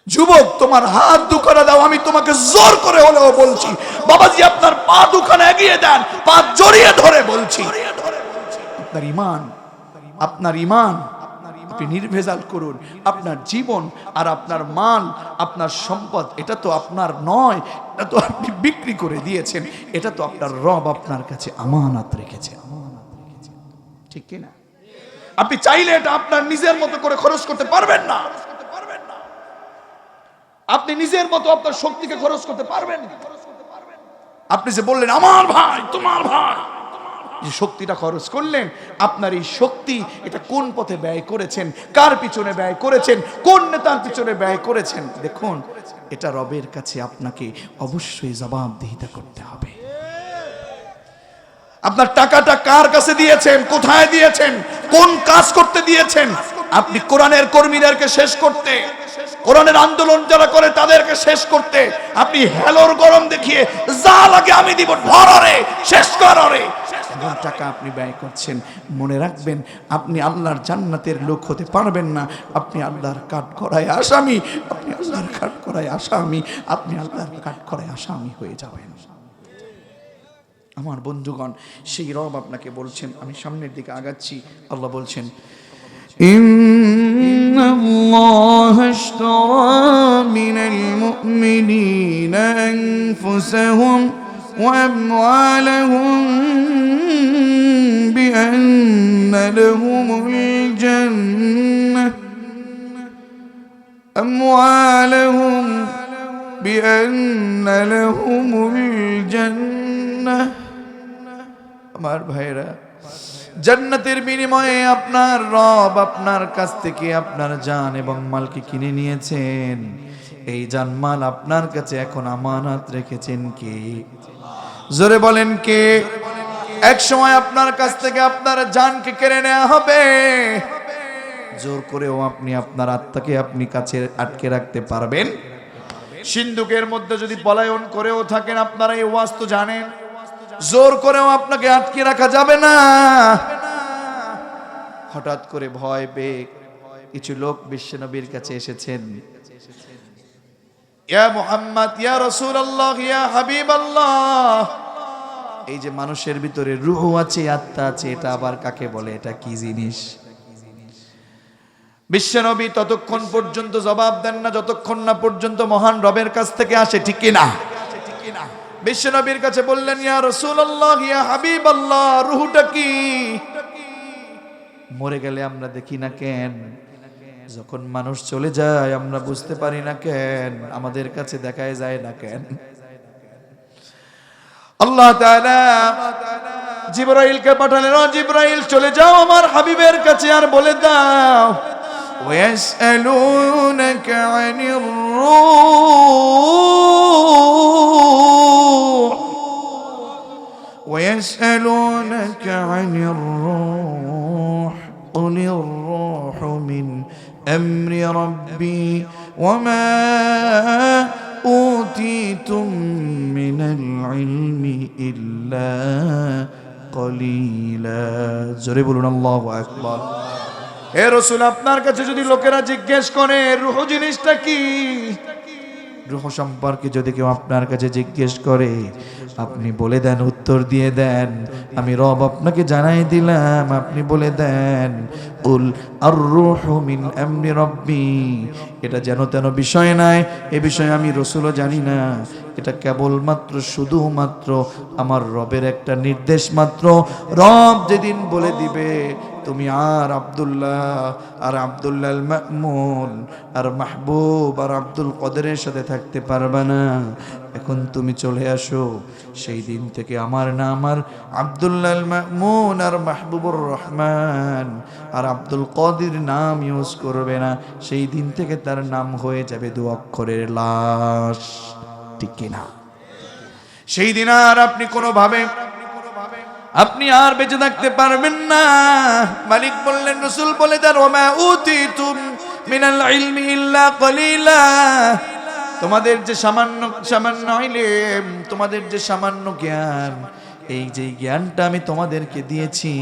যুবক, তোমার হাত দুখানা দাও, আমি তোমাকে জোর করে হলেও বলছি। বাবাজি, আপনার পা দুখানা এগিয়ে দেন, পা জড়িয়ে ধরে বলছি, আপনার ঈমান, আপনার ঈমান আপনি নির্ভেজাল করুন। আপনার জীবন আর আপনার মাল, আপনার সম্পদ, এটা তো আপনার নয়, এটা তো আপনি বিক্রি করে দিয়েছেন। এটা তো আপনার রব আপনার কাছে আমানত রেখেছে, ঠিক কিনা? আপনি চাইলে এটা আপনার নিজের মতো করে খরচ করতে পারবেন না। আপনি নিজের মতো আপনার শক্তিকে খরচ করতে পারবেন না। আপনি যে বললেন আমার ভাই, তোমার ভাই, যে শক্তিটা খরচ করলেন, আপনার এই শক্তি এটা কোন পথে ব্যয় করেছেন, কার পিছনে ব্যয় করেছেন, কোন নেতার পিছনে ব্যয় করেছেন, দেখুন এটা রবের কাছে আপনাকে অবশ্যই জবাবদিহিতা করতে হবে। আপনার টাকাটা কার কাছে দিয়েছেন, কোথায় দিয়েছেন, কোন কাজ করতে দিয়েছেন? আপনি কোরআনের কর্মীদেরকে শেষ করতে, কোরআনের আন্দোলন যারা করে তাদেরকে শেষ করতে, আপনি হেলোর গরম দেখিয়ে যা লাগে আমি দিব, ভরারে শেষ করারে এমন টাকা আপনি ব্যয় করছেন। মনে রাখবেন, আপনি আল্লাহর জান্নাতের লোক হতে পারবেন না। আপনি আল্লাহর কাঠগড়ায় আসামি, আপনি আল্লাহর কাঠগড়ায় আসামি, আপনি আল্লাহর কাঠগড়ায় আসামি হয়ে যাবেন। আমার বন্ধুগণ, সেই রব আপনাকে বলছেন, আমি সামনের দিকে আগাচ্ছি। আল্লাহ বলছেন, ইন্নাল্লাহা ইশতারা মিনাল মুমিনিনা আনফুসাহুম ওয়া আমওয়ালাহুম বিআন্না লাহুমুল জান্নাহ আমওয়ালাহুম বিআন্না লাহুমুল জান্নাহ। আমার ভাইরা, জান্নাতের বিনিময়ে আপনার রব আপনার কাছ থেকে আপনার জান এবং মালকে কিনে নিয়েছেন। এই জানমাল আপনার কাছে এখন আমানত রেখেছেন কে? জোরে বলেন কে? এক সময় আপনার কাছ থেকে আপনার জানকে কেড়ে নেওয়া হবে। জোর করেও আপনি আপনার আত্মাকে আপনি কাছে আটকে রাখতে পারবেন? সিন্ধুকের মধ্যে যদি পলায়ন করেও থাকেন, আপনারা এই ওয়াজ তো জানেন, জোর করেও আপনাকে আটকে রাখা যাবে না। হঠাৎ করে ভয় পেয়ে কিছু লোক বিশ্বনবীর কাছে এসেছেন, ইয়া মুহাম্মদ, ইয়া রাসূলুল্লাহ, ইয়া হাবিবাল্লাহ, এই যে মানুষের ভিতরে রূহ আছে, আত্মা আছে, এটা আবার কাকে বলে, এটা কি জিনিস? বিশ্বনবী ততক্ষণ পর্যন্ত জবাব দেন না যতক্ষণ না পর্যন্ত মহান রবের কাছ থেকে আসে, ঠিক কি না? বিশ্বনবীর কাছে বললেন, ইয়া রাসূলুল্লাহ, ইয়া হাবিবাল্লাহ, রূহটা কি? মরে গেলে আমরা দেখি না কেন? যখন মানুষ চলে যায় আমরা বুঝতে পারি না কেন? আমাদের কাছে দেখায় যায় না কেন? আল্লাহ তাআলা জিবরাইলকে পাঠালেন, ও জিবরাইল, চলে যাও আমার হাবিবের কাছে আর বলে দাও, ওয়াসআলুনাকা আনির রূহ ويسألونك عن الروح قل الروح من أمر ربي وما أوتيتم من العلم إلا قليلا। জোরে বলুন আল্লাহু আকবার। হে রাসূল, আপনার কাছে যদি লোকেরা জিজ্ঞেস করে রূহ জিনিসটা কি, রূহ সম্পর্কে যদি কেউ আপনার কাছে জিজ্ঞেস করে, আপনি বলে দেন, উত্তর দিয়ে দেন, আমি রব আপনাকে জানাই দিলাম, আপনি বলে দেন, কুল আর রূহু মিন আমরি রব্বি, এটা যেন তেন বিষয় নাই, এ বিষয়ে আমি রাসূলও জানি না, এটা কেবলমাত্র শুধুমাত্র আমার রবের একটা নির্দেশ মাত্র। রব যেদিন বলে দিবে, তুমি আর আব্দুল্লাহ আর আব্দুল্লাহ মামুন আর মাহবুব আর আব্দুল কদরের সাথে থাকতে পারবে না। এখন তুমি চলে আসো। সেই দিন থেকে আমার নাম আর আব্দুল্লাহ মামুন আর মাহবুবুর রহমান আর আব্দুল কদির নাম ইউজ করবে না। সেই দিন থেকে তার নাম হয়ে যাবে 2 অক্ষরের লাশ, ঠিক কিনা? সেই দিন আর আপনি কোনোভাবে আপনি আর বেঁচে থাকতে পারবেন না। মালিক বললেন, রাসূল বলে দেন, ওমা উতিতুম মিনাল ইলমি ইল্লা কলিলা, তোমাদের যে সামান্য ইলম, তোমাদের যে সামান্য জ্ঞান, এই যে জ্ঞানটা আমি তোমাদেরকে দিয়েছি,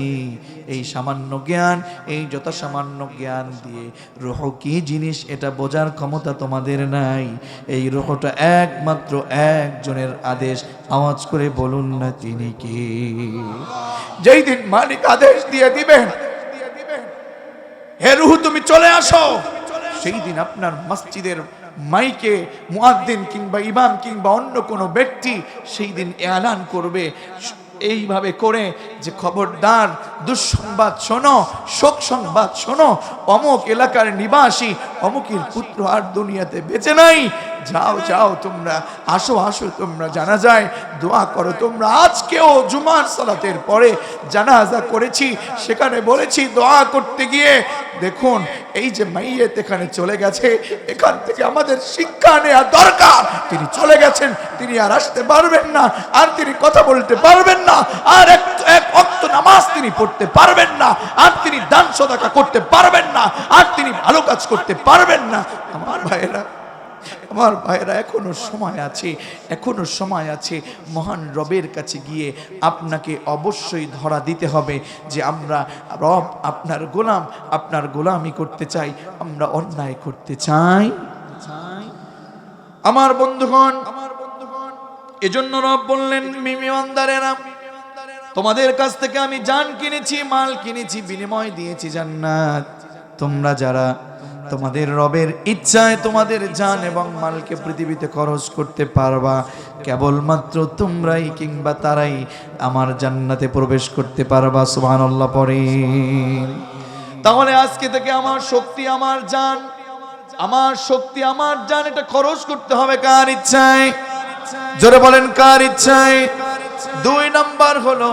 এই সামান্য জ্ঞান, এই যত সামান্য জ্ঞান দিয়ে রূহ কি জিনিস এটা বোঝার ক্ষমতা তোমাদের নাই। এই রূহটা একমাত্র একজনের আদেশ। আওয়াজ করে বলুন না তিনি কি? যেই দিন মালিক আদেশ দিয়ে দিবেন, হে রূহ তুমি চলে আসো, সেই দিন আপনার মসজিদের মাইকে মুয়াজ্জিন কিংবা ইমাম কিংবা অন্য কোনো ব্যক্তি সেই দিন এলান করবে এইভাবে করে যে খবরদার, দুঃসংবাদ শোনো, শোক সংবাদ শোনো, অমুক এলাকার নিবাসী অমুকের পুত্র আর দুনিয়াতে বেঁচে নাই। যাও যাও তোমরা, আসো আসো তোমরা জানাজায় দোয়া করো। তোমরা আজকেও জুমার সালাতের পরে জানাজা করেছি, সেখানে বলেছি দোয়া করতে গিয়ে দেখুন এই যে মাইয়েত এখানে চলে গেছে, এখান থেকে আমাদের শিক্ষা নেওয়া দরকার। তিনি চলে গেছেন, তিনি আর আসতে পারবেন না, আর তিনি কথা বলতে পারবেন না, আর এক ওয়াক্ত নামাজ তিনি পড়তে পারবেন না, আর তিনি দান সদকা করতে পারবেন না, আর তিনি ভালো কাজ করতে পারবেন না। আমার ভাইয়েরা, আমার ভাইয়েরা, এখনো সময় আছে, এখনো সময় আছে। মহান রবের কাছে গিয়ে আপনাকে অবশ্যই ধরা দিতে হবে যে আমরা রব আপনার গোলাম, আপনার গোলামি করতে চাই, আমরা অন্যায় করতে চাই। আমার বন্ধুগণ, এজন্য রব বললেন ইমানদারেরা, তোমাদের কাছ থেকে আমি জান কিনেছি, মাল কিনেছি, বিনিময় দিয়েছি জান্নাত। তোমরা যারা তোমাদের রবের ইচ্ছায় তোমাদের জান এবং মালকে পৃথিবীতে খরচ করতে পারবা, কেবলমাত্র তোমরাই কিংবা তারাই আমার জান্নাতে প্রবেশ করতে পারবা। সুবহানাল্লাহ পড়েন। তাহলে আজকে থেকে আমার শক্তি, আমার জান, আমার শক্তি, আমার জান এটা খরচ করতে হবে কার ইচ্ছায়? জোরে বলেন কার ইচ্ছায়? 2 নাম্বার হলো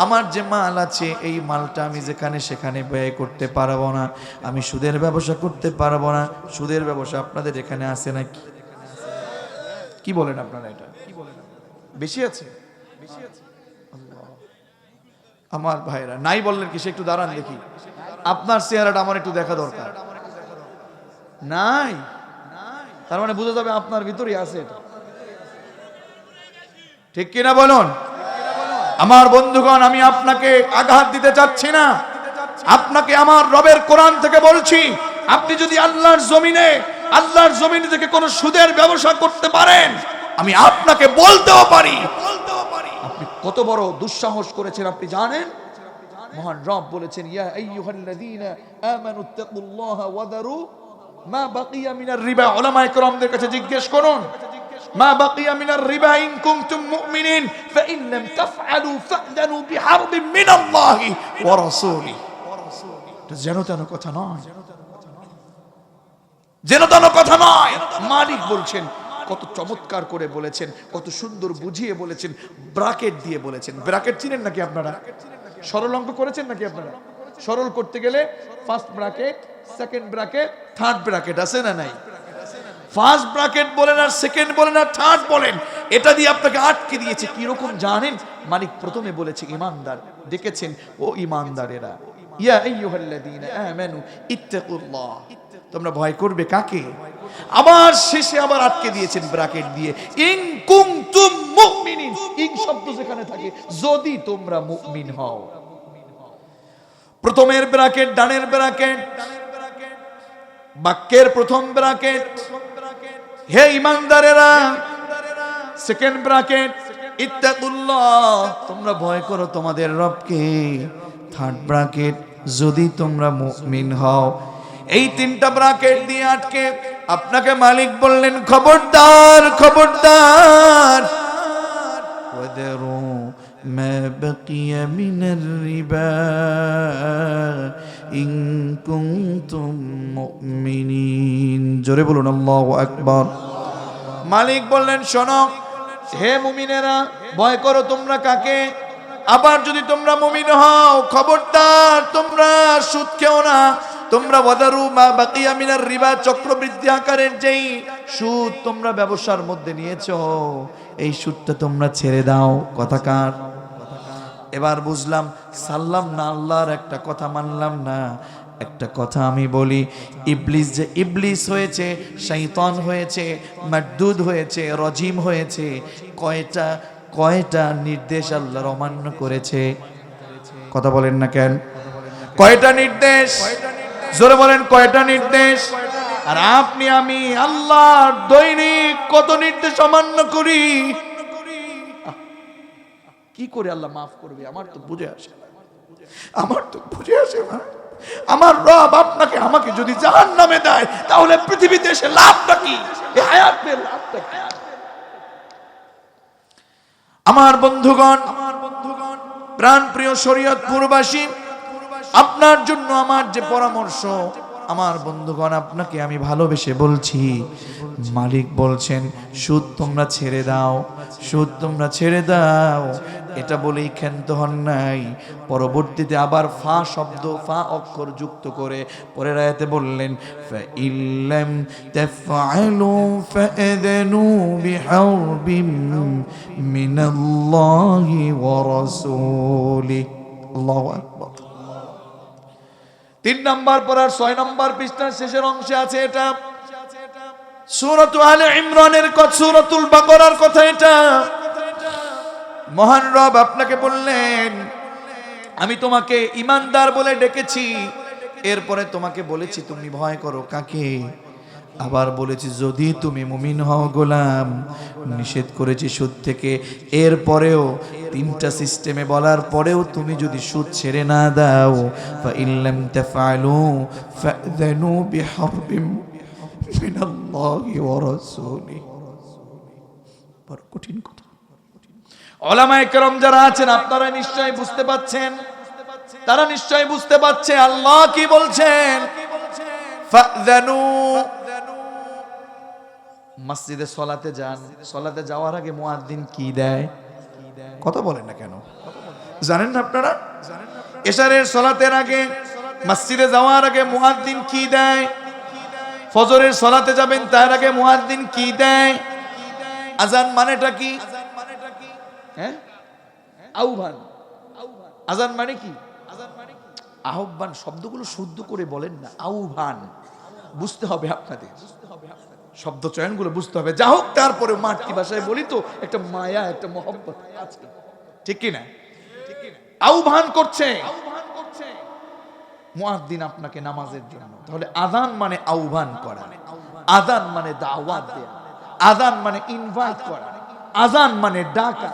আমার যে মাল আছে এই মালটা আমি যেখানে সেখানে ব্যয় করতে পারবো না। আমি সুদের ব্যবসা করতে পারবো না। সুদের ব্যবসা আপনাদের এখানে আছে নাকি? কি বলেন আপনারা? এটা বেশি আছে? আমার ভাইরা নাই বললেন কি? সে একটু দাঁড়ান দেখি, আপনার চেহারাটা আমার একটু দেখা দরকার। নাই, তার মানে বোঝা যাবে আপনার ভিতরেই আছে এটা, ঠিক কিনা বলুন? আমার বন্ধুগণ, আমি আপনাকে আঘাত দিতে চাচ্ছি না, আপনাকে আমার রবের কোরআন থেকে বলছি, আপনি যদি আল্লাহর জমিন থেকে কোনো সুদের ব্যবসা করতে পারেন, আমি আপনাকে বলতেও পারি আপনি কত বড় দুঃসাহস করেছেন আপনি জানেন? মহান রব বলেছেন, ইয়া আইয়ুহাল্লাযীনা আমানুত্তাকুল্লাহা ওয়াদারু মা বাকিয়া মিনার রিবা। উলামায়ে কেরামদের কাছে জিজ্ঞেস করুন, মা বাকিয়া মিনার রিবা ইন কুনতুম মুমিনিন ফাইন লাম তাফআলু ফা'যানু বিহারবিন মিনাল্লাহি ওয়া রাসূলিহি। এটা যেন তেন কথা নয়, যেন তেন কথা নয়। মালিক বলছেন, কত চমৎকার করে বলেছেন, কত সুন্দর বুঝিয়ে বলেছেন, ব্র্যাকেট দিয়ে বলেছেন। ব্র্যাকেট চিনেন নাকি আপনারা? সরল অঙ্ক করেছেন নাকি আপনারা? সরল করতে গেলে first bracket, second bracket, third bracket আছে না নাই? ফার্স্ট ব্র্যাকেট বলেন আর সেকেন্ড বলেন আর থার্ড বলেন, এটা দিয়ে আপনাকে আটকে দিয়েছে। কি রকম জানেন? মালিক প্রথমে বলেছে ইমানদার, ডেকেছেন ও ইমানদারেরা, ইয়া আইয়ুহাল্লাযীনা আমানু ইত্তাকুল্লাহ, তোমরা ভয় করবে কাকে? আবার শেষে আবার আটকে দিয়েছেন ব্র্যাকেট দিয়ে, ইন কুনতুম মুমিনিন। ইন শব্দ যেখানে থাকে, যদি তোমরা মুমিন হও। প্রথমের ব্র্যাকেট ডানের ব্র্যাকেট, বাক্যের প্রথম ব্র্যাকেট হে ইমানদারেরা, সেকেন্ড ব্র্যাকেট ইত্তাকুল্লাহ, তোমরা ভয় করো তোমাদের রবকে, থার্ড ব্র্যাকেট যদি তোমরা মুমিন হও। এই 3টা ব্র্যাকেট দিয়ে আটকে আপনাকে মালিক বললেন, খবরদার খবরদার, ওয়াদারু মা বাকিয়া মিনার রিবা ইন কুনতুম মুমিনিন। জোরে বলুন আল্লাহু আকবার। মালিক বললেন, শোনো হে মুমিনেরা, ভয় করো তোমরা কাকে? আবার যদি তোমরা মুমিন হও, খবরদার তোমরা সুদ খেও না। তোমরা ওয়াদারু মা বাকিয়া মিনার রিবা, চক্রবৃদ্ধি আকারের যেই সুদ তোমরা ব্যবসার মধ্যে নিয়েছো, এই সুদটা তোমরা ছেড়ে দাও। কথাকার এবার বুঝলাম, সাল্লাম না, আল্লাহর একটা কথা মানলাম না। একটা কথা আমি বলি, ইবলিস যে ইবলিস হয়েছে, শয়তান হয়েছে, মারদুদ হয়েছে, রজিম হয়েছে, কয়টা নির্দেশ আল্লাহর অমান্য করেছে? কথা বলেন না কেন? কয়টা নির্দেশ? জোরে বলেন কয়টা নির্দেশ? আর আপনি আমি আল্লাহর দৈনিক কত নির্দেশ অমান্য করি? কি করে আল্লাহ মাফ করবে? আমার তো বুঝে আসে না, আমার তো বুঝে আসে না। আমার রব আপনাকে আমাকে যদি জাহান্নামে দেয় তাহলে পৃথিবীতে এসে লাভটা কি? এই হায়াতে লাভটা কি? আমার বন্ধুগণ, প্রাণপ্রিয় শরীয়তপুরবাসী, আপনার জন্য আমার যে পরামর্শ, আমার বন্ধুগণ আপনাকে আমি ভালোবেসে বলছি, মালিক বলছেন সুদ তোমরা ছেড়ে দাও, সুদ তোমরা ছেড়ে দাও। এটা বলেই ক্ষান্ত হন নাই, পরবর্তীতে আবার ফা শব্দ, ফা অক্ষর যুক্ত করে পরের আয়াতে বললেন ফাইল্লাম তাফআলু ফাআযানু বিহারবিম মিনাল্লাহি ওয়া রাসূলিহি। আল্লাহু আকবার। 3 নম্বর পড়ার 6 নম্বর পৃষ্ঠার শেষের অংশে আছে এটা, সূরাতুল আলে ইমরানের কথা, সূরাতুল বাকারার কথা। এটা মহান রব আপনাকে বললেন আমি তোমাকে ঈমানদার বলে ডেকেছি, এরপরে তোমাকে বলেছি তুমি ভয় করো কাকে? আবার বলেছি যদি তুমি মুমিন হও গোলাম। নিষেধ করেছি সুদ থেকে, এরপরেও 3টা সিস্টেমে বলার পরেও তুমি যদি সুদ ছেড়ে না দাও, ফাইল্লাম তাফআলু ফাআযানু বিহারবিম মিনাল্লাহি ওয়া রাসূলিহি। বড় কঠিন কথা। উলামায়ে কেরাম যারা আছেন আপনারা নিশ্চয়ই বুঝতে পাচ্ছেন, তারা নিশ্চয়ই বুঝতে পারছে আল্লাহ কি বলছেন। ফাআযানু, মসজিদে সলাতে যান, সলাতে যাওয়ার আগে মুয়াজ্জিন কি দেয়? কথা বলেন না কেন? জানেন না আপনারা? এশারের সলাতের আগে, মসজিদে যাওয়ার আগে মুয়াজ্জিন কি দেয়? ফজরের সলাতে যাবেন তার আগে মুয়াজ্জিন কি দেয়? আযান মানেটা কি? হ্যাঁ, আহ্বান। আযান মানে কি? আহ্বান। শব্দগুলো শুদ্ধ করে বলেন না, আহ্বান বুঝতে হবে আপনাদের, শব্দ চয়নগুলো বুঝতে হবে। যা হোক, তারপরে মাতৃভাষায় বলি তো একটা মায়া, একটা মহব্বত আছে, ঠিক কি না? আহ্বান করছে মুয়াজ্জিন আপনাকে নামাজের জন্য। তাহলে আযান মানে আহ্বান করা, আযান মানে দাওয়াত দেয়া, আযান মানে ইনভাইট করা, আযান মানে ডাকা,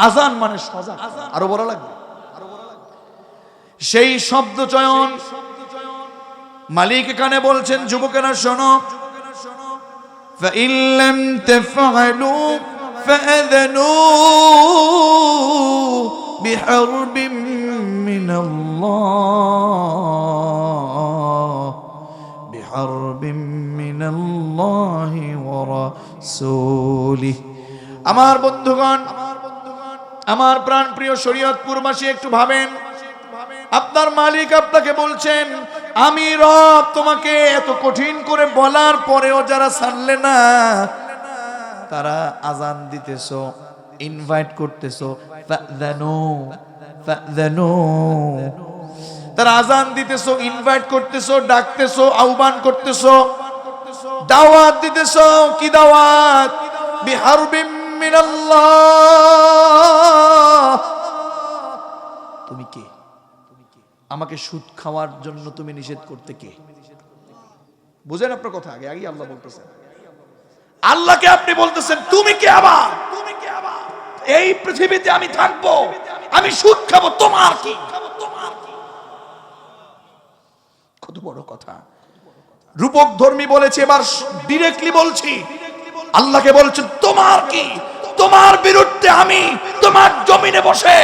আযান মানে সজাগ। আরো বড় লাগবে সেই শব্দ চয়ন। মালিক এখানে বলছেন যুবকেরা শোনো, فإن لم تفعلوا فأذنوا بحرب من الله بحرب من الله ورسوله। আমার বন্ধুগণ, আমার প্রাণপ্রিয় শরীয়তপুরবাসী, একটু ভাবেন, আপনার মালিক আপনাকে বলছেন আমি রব তোমাকে এত কঠিন করে বলার পরেও যারা ছাড়লে না, তারা আযান দিতেছো, ইনভাইট করতেছো, তারা আযান দিতেছো, ইনভাইট করতেছো, ডাকতেছো, আহ্বান করতেছো, দাওয়াত দিতেছো। কি দাওয়াত? বিহারবিম মিনাল্লাহ। তুমি কে? আমাকে সুদ খাওয়ার জন্য তুমি নিষেধ করতে কে? বুঝেন আপনার কথা? আগে আগে আল্লাহ বলতেছেন, আল্লাহকে আপনি বলতেছেন তুমি কে? আবার এই পৃথিবীতে আমি থাকবো, আমি সুদ খাবো, তোমার কি? কত বড় কথা। রূপক ধর্মী বলেছে, এবার ডিরেক্টলি বলছি, আল্লাহকে বলছেন তোমার কি? তোমার বিরুদ্ধে আমি তোমার জমিনে বসে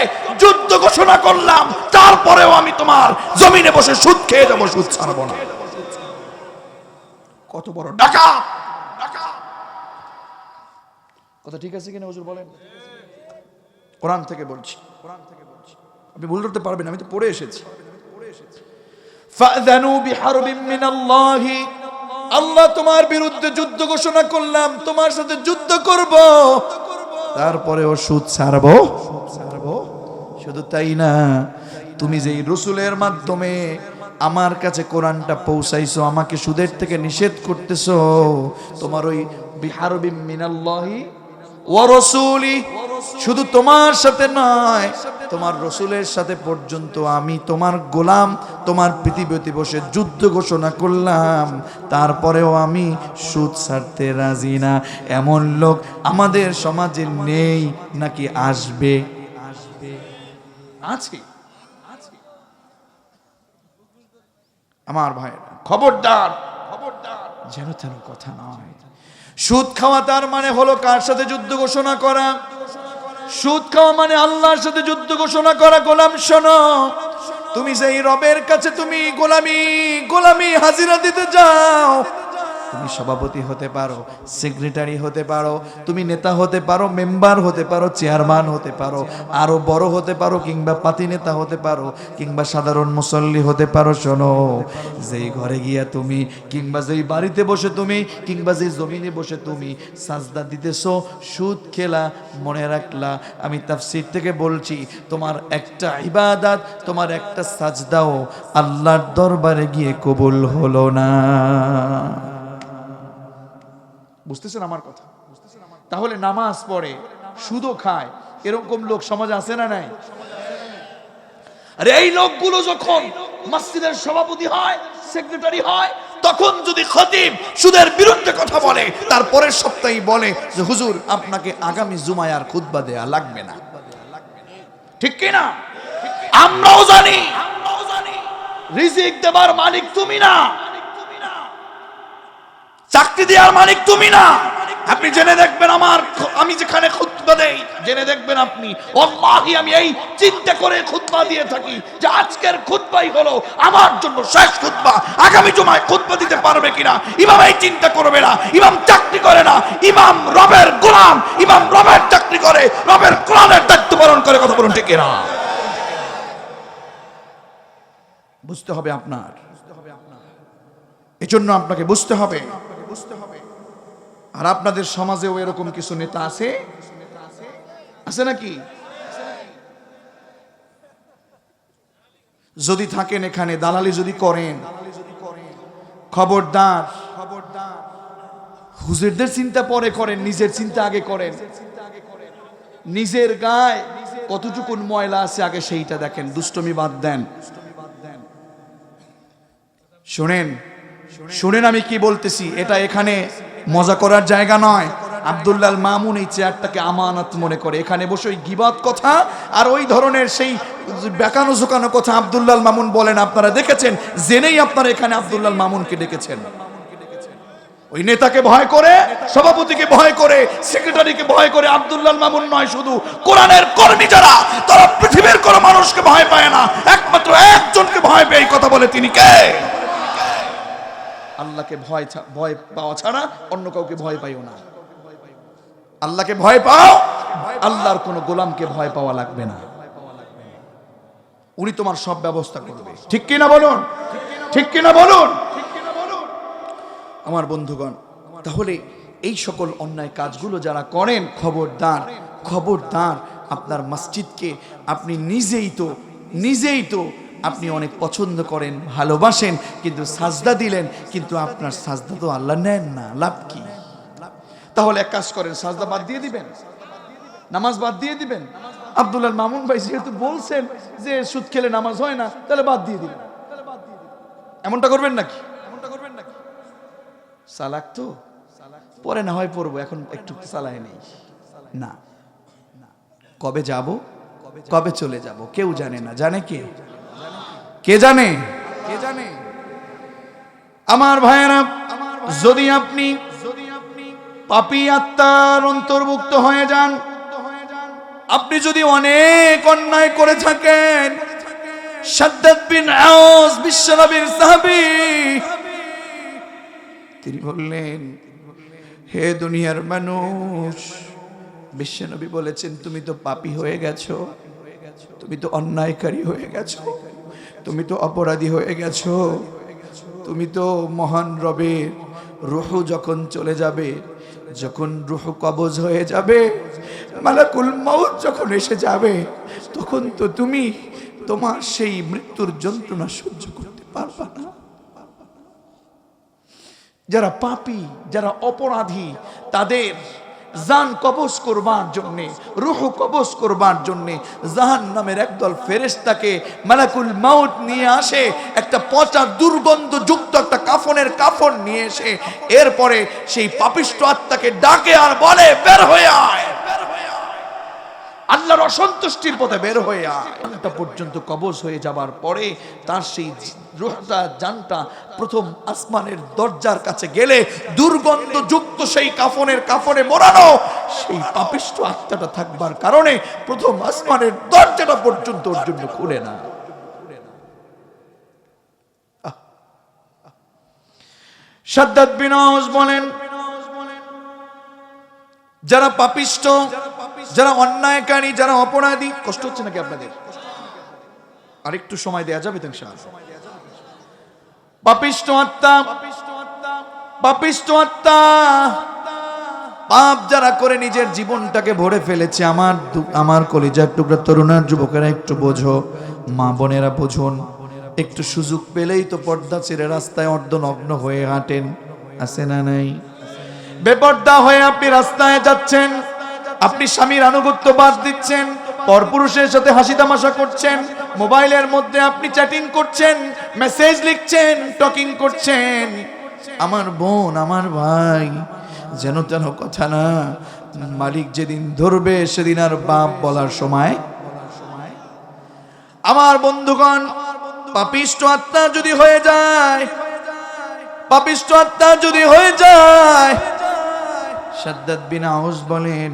যুদ্ধ ঘোষণা করলাম, তারপরেও আমি তোমার জমিনে বসে সুদ খেয়ে যাবো, সুদ ছাড়বো না। কত বড় ডাকাত! কথা ঠিক আছে কিনা হুজুর বলেন? কোরআন থেকে বলছি, আপনি ভুল করতে পারবেন, আমি তো পড়ে এসেছি। ফাযানু বিহারবিম মিনাল্লাহি, আল্লাহ তোমার বিরুদ্ধে যুদ্ধ ঘোষণা করলাম, তোমার সাথে যুদ্ধ করব, তারপরেও সুদ ছাড়বো। শুধু তাই না, তুমি যেই রাসূলের মাধ্যমে আমার কাছে কোরআনটা পৌঁছাইছো, আমাকে সুদের থেকে নিষেধ করতেছো, তোমার ওই বিহারবিম মিনাল্লাহি ওয়া রাসূলি, শুধু তোমার সাথে নয়, তোমার রসুলের সাথে পর্যন্ত আমি তোমার গোলাম, তোমার পৃথিবীতে বসে যুদ্ধ ঘোষণা করলাম, তারপরেও আমি সুদ ছাড়তে রাজি না। এমন লোক আমাদের সমাজে নেই নাকি আসবে? আছে। আমার ভাইরা, খবরদার, খবরদার, যেন তেন কথা নয়। সুদ খাওয়া তার মানে হলো কার সাথে যুদ্ধ ঘোষণা করা? সুদ খাওয়া মানে আল্লাহর সাথে যুদ্ধ ঘোষণা করা। গোলাম শোনো, তুমি যেই রবের কাছে তুমি গোলামি হাজিরা দিতে যাও, তুমি সভাপতি হতে পারো, সেক্রেটারি হতে পারো, তুমি নেতা হতে পারো, মেম্বার হতে পারো, চেয়ারম্যান হতে পারো, আরো বড় হতে পারো, কিংবা পাতি নেতা হতে পারো, কিংবা সাধারণ মুসল্লি হতে পারো। শোনো, যেই ঘরে গিয়া তুমি, কিংবা যেই বাড়িতে বসে তুমি, কিংবা যেই জমিনে বসে তুমি সাজদা দিতেছো, সুদ খেলা, মনে রাখলা, আমি তাফসীর থেকে বলছি, তোমার একটা ইবাদত, তোমার একটা সাজদাও আল্লাহর দরবারে গিয়ে কবুল হলো না। বুঝতেছেন আমার কথা? তাহলে নামাজ পড়ে সুদও খায়, এরকম লোক সমাজে আছে না নাই? আরে এই লোকগুলো যখন মসজিদের সভাপতি হয়, সেক্রেটারি হয়, তখন যদি খতিব সুদের বিরুদ্ধে কথা বলে, তারপরের সপ্তাহে বলে যে হুজুর আপনাকে আগামী জুমায় আর খুতবা দেয়া লাগবে না। ঠিক কি না? আমরাও জানি রিজিক দেবার মালিক তুমি না, চাকরি দেওয়ার মালিক তুমি না। আপনি জেনে দেখবেন, আমি যেখানে খুতবা দেই, জেনে দেখবেন আপনি, ওয়াল্লাহি আমি এই চিন্তা করে খুতবা দিয়ে থাকি যে আজকের খুতবাই হলো আমার জন্য শেষ খুতবা, আগামী জুমায় খুতবা দিতে পারবে কিনা ইমাম এই চিন্তা করবে না। ইমাম চাকরি করে না, ইমাম রবের গোলাম, ইমাম রবের চাকরি করে, রবের কোরআনের দায়িত্ব পালন করে। কথা বলুন ঠিক কিনা? বুঝতে হবে আপনার, এজন্য আপনাকে বুঝতে হবে। আর আপনাদের সমাজেও এরকম কিছু নেতা আছে, আছে নাকি? যদি থাকেন এখানে, দালালি যদি করেন, খবরদার, হুজুরদের চিন্তা পরে করেন, নিজের চিন্তা আগে করেন। নিজের গায়ে কতটুকুন ময়লা আছে আগে সেইটা দেখেন, দুষ্টমি বাদ দেন। শুনেন, শুনেন আমি কি বলতেছি, এটা এখানে মজা করার জায়গা নয়। আব্দুল্লাহ আল মামুন এই চেয়ারটাকে আমানত মনে করে, এখানে বসে ওই গিবত কথা আর ওই ধরনের সেই বেকানো ঝোকানো কথা আব্দুল্লাহ আল মামুন বলেন। আপনারা দেখেছেন, জেনেই আপনারা এখানে আব্দুল্লাহ আল মামুনকে ডেকেছেন। ওই নেতাকে ভয় করে, সভাপতিকে ভয় করে, সেক্রেটারিকে ভয় করে আব্দুল্লাহ আল মামুন নয়, শুধু কোরআনের কর্মী যারা, তারা পৃথিবীর কোনো মানুষকে ভয় পায় না, একমাত্র একজনকে ভয় পেয়ে কথা বলে, তিনি কে? আল্লাহকে ভয় পাওয়া ছাড়া অন্য কাউকে ভয় পাইও না। আল্লাহকে ভয় পাও, আল্লাহর কোন গোলামকে ভয় পাওয়া লাগবে না। উনি তোমার সব ব্যবস্থা করবে। ঠিক কিনা বলুন? ঠিক কিনা বলুন? আমার বন্ধুগণ, তাহলে এই সকল অন্যায় কাজগুলো যারা করেন, খবরদার, খবরদার, আপনার মসজিদকে আপনি নিজেই তো আপনি অনেক পছন্দ করেন, ভালোবাসেন, কিন্তু সাজদা দিলেন, কিন্তু আপনার সাজদা তো আল্লাহ নেন না, লাভ কি? তাহলে এক কাজ করেন, সাজদা বাদ দিয়ে দিবেন, নামাজ বাদ দিয়ে দিবেন। আব্দুল্লাহ মামুন ভাই যেহেতু বলছেন যে সুদ খেলে নামাজ হয় না, তাহলে বাদ দিয়ে দিবেন। এমনটা করবেন নাকি? সালাক তো পরে না হয় পড়বো, এখন একটু চালায় নেই না। কবে যাব, কবে চলে যাব কেউ জানে না। জানে কে? কে জানে? আমার ভাইয়েরা, যদি আপনি পাপী আত্মার অন্তর্ভুক্ত হয়ে যান, আপনি যদি অনেক অন্যায় করে থাকেন, শাদ্দাদ বিন আওস বিশ্বনবীর সাহাবী, তিনি বললেন, হে দুনিয়ার মানুষ, বিশ্বনবী বলেছেন তুমি তো পাপী হয়ে গেছো, তুমি তো অন্যায়কারী হয়ে গেছো, তুমি তো অপরাধী হয়ে গেছো, তুমি তো মহান রবের রূহ যখন চলে যাবে, যখন রূহ কবজ হয়ে যাবে, মালাকুল মউত যখন এসে যাবে, তখন তো তুমি তোমার সেই মৃত্যুর যন্ত্রণা সহ্য করতে পারবে না। যারা পাপী, যারা অপরাধী, জান কবজ করবার জন্য, রূহ কবজ করবার জন্য জাহান্নামের একদল ফেরেশতাকে মালাকুল মাউত নিয়ে আসে, একটা পচা দুর্গন্ধযুক্ত একটা কাফন নিয়ে এসে এরপরে সেই পাপিষ্ঠ আত্মাকে ডাকে আর বলে, বের হয়ে আয়, আল্লাহর অসন্তুষ্টির পথে বের হয়ে আয়। জানটা পর্যন্ত কবজ হয়ে যাবার পরে তার সেই রূহটা, জানটা প্রথম আসমানের দরজার কাছে গেলে দুর্গন্ধযুক্ত সেই কাফনে মোড়ানো সেই পাপিষ্ঠ আত্মাটা থাকবার কারণে প্রথম আসমানের দরজাটা পর্যন্ত ওর জন্য খুলে না। শাদ্দাদ বিন আওস বলেন, যারা পাপিষ্ঠ, যারা অন্যায়কারী, যারা অপরাধী, কষ্ট হচ্ছে নাকি আপনাদের? আরেকটু সময় দেয়া যাবে তো ইনশাআল্লাহ। পাপিষ্ঠ আত্মা, পাপিষ্ঠ আত্মা, পাপ যারা করে নিজের জীবনটাকে ভরে ফেলেছে, আমার কলিজার টুকরা তরুণার যুবকেরা একটু বোঝো, মা বোনেরা বুঝুন, একটু সুযোগ পেলেই তো পর্দা ছেড়ে রাস্তায় অর্ধনগ্ন হয়ে হাঁটেন, আছে না নাই? বেপর্দা হয়ে আপনি রাস্তায় যাচ্ছেন, আপনি স্বামীর আনুগত্য বাদ দিচ্ছেন, পরপুরুষের সাথে হাসি তামাশা করছেন, মোবাইলের মধ্যে আপনি চ্যাটিং করছেন, মেসেজ লিখছেন, টকিং করছেন। আমার বোন, আমার ভাই, যেন তেন কথা না, মালিক যেদিন ধরবে সেদিন আর বাপ বলার সময়। আমার বন্ধুগণ, পাপিষ্ঠ আত্মা যদি হয়ে যায়, পাপিষ্ঠ আত্মা যদি হয়ে যায়, শাদ্দাদ বিন আওস বলেন,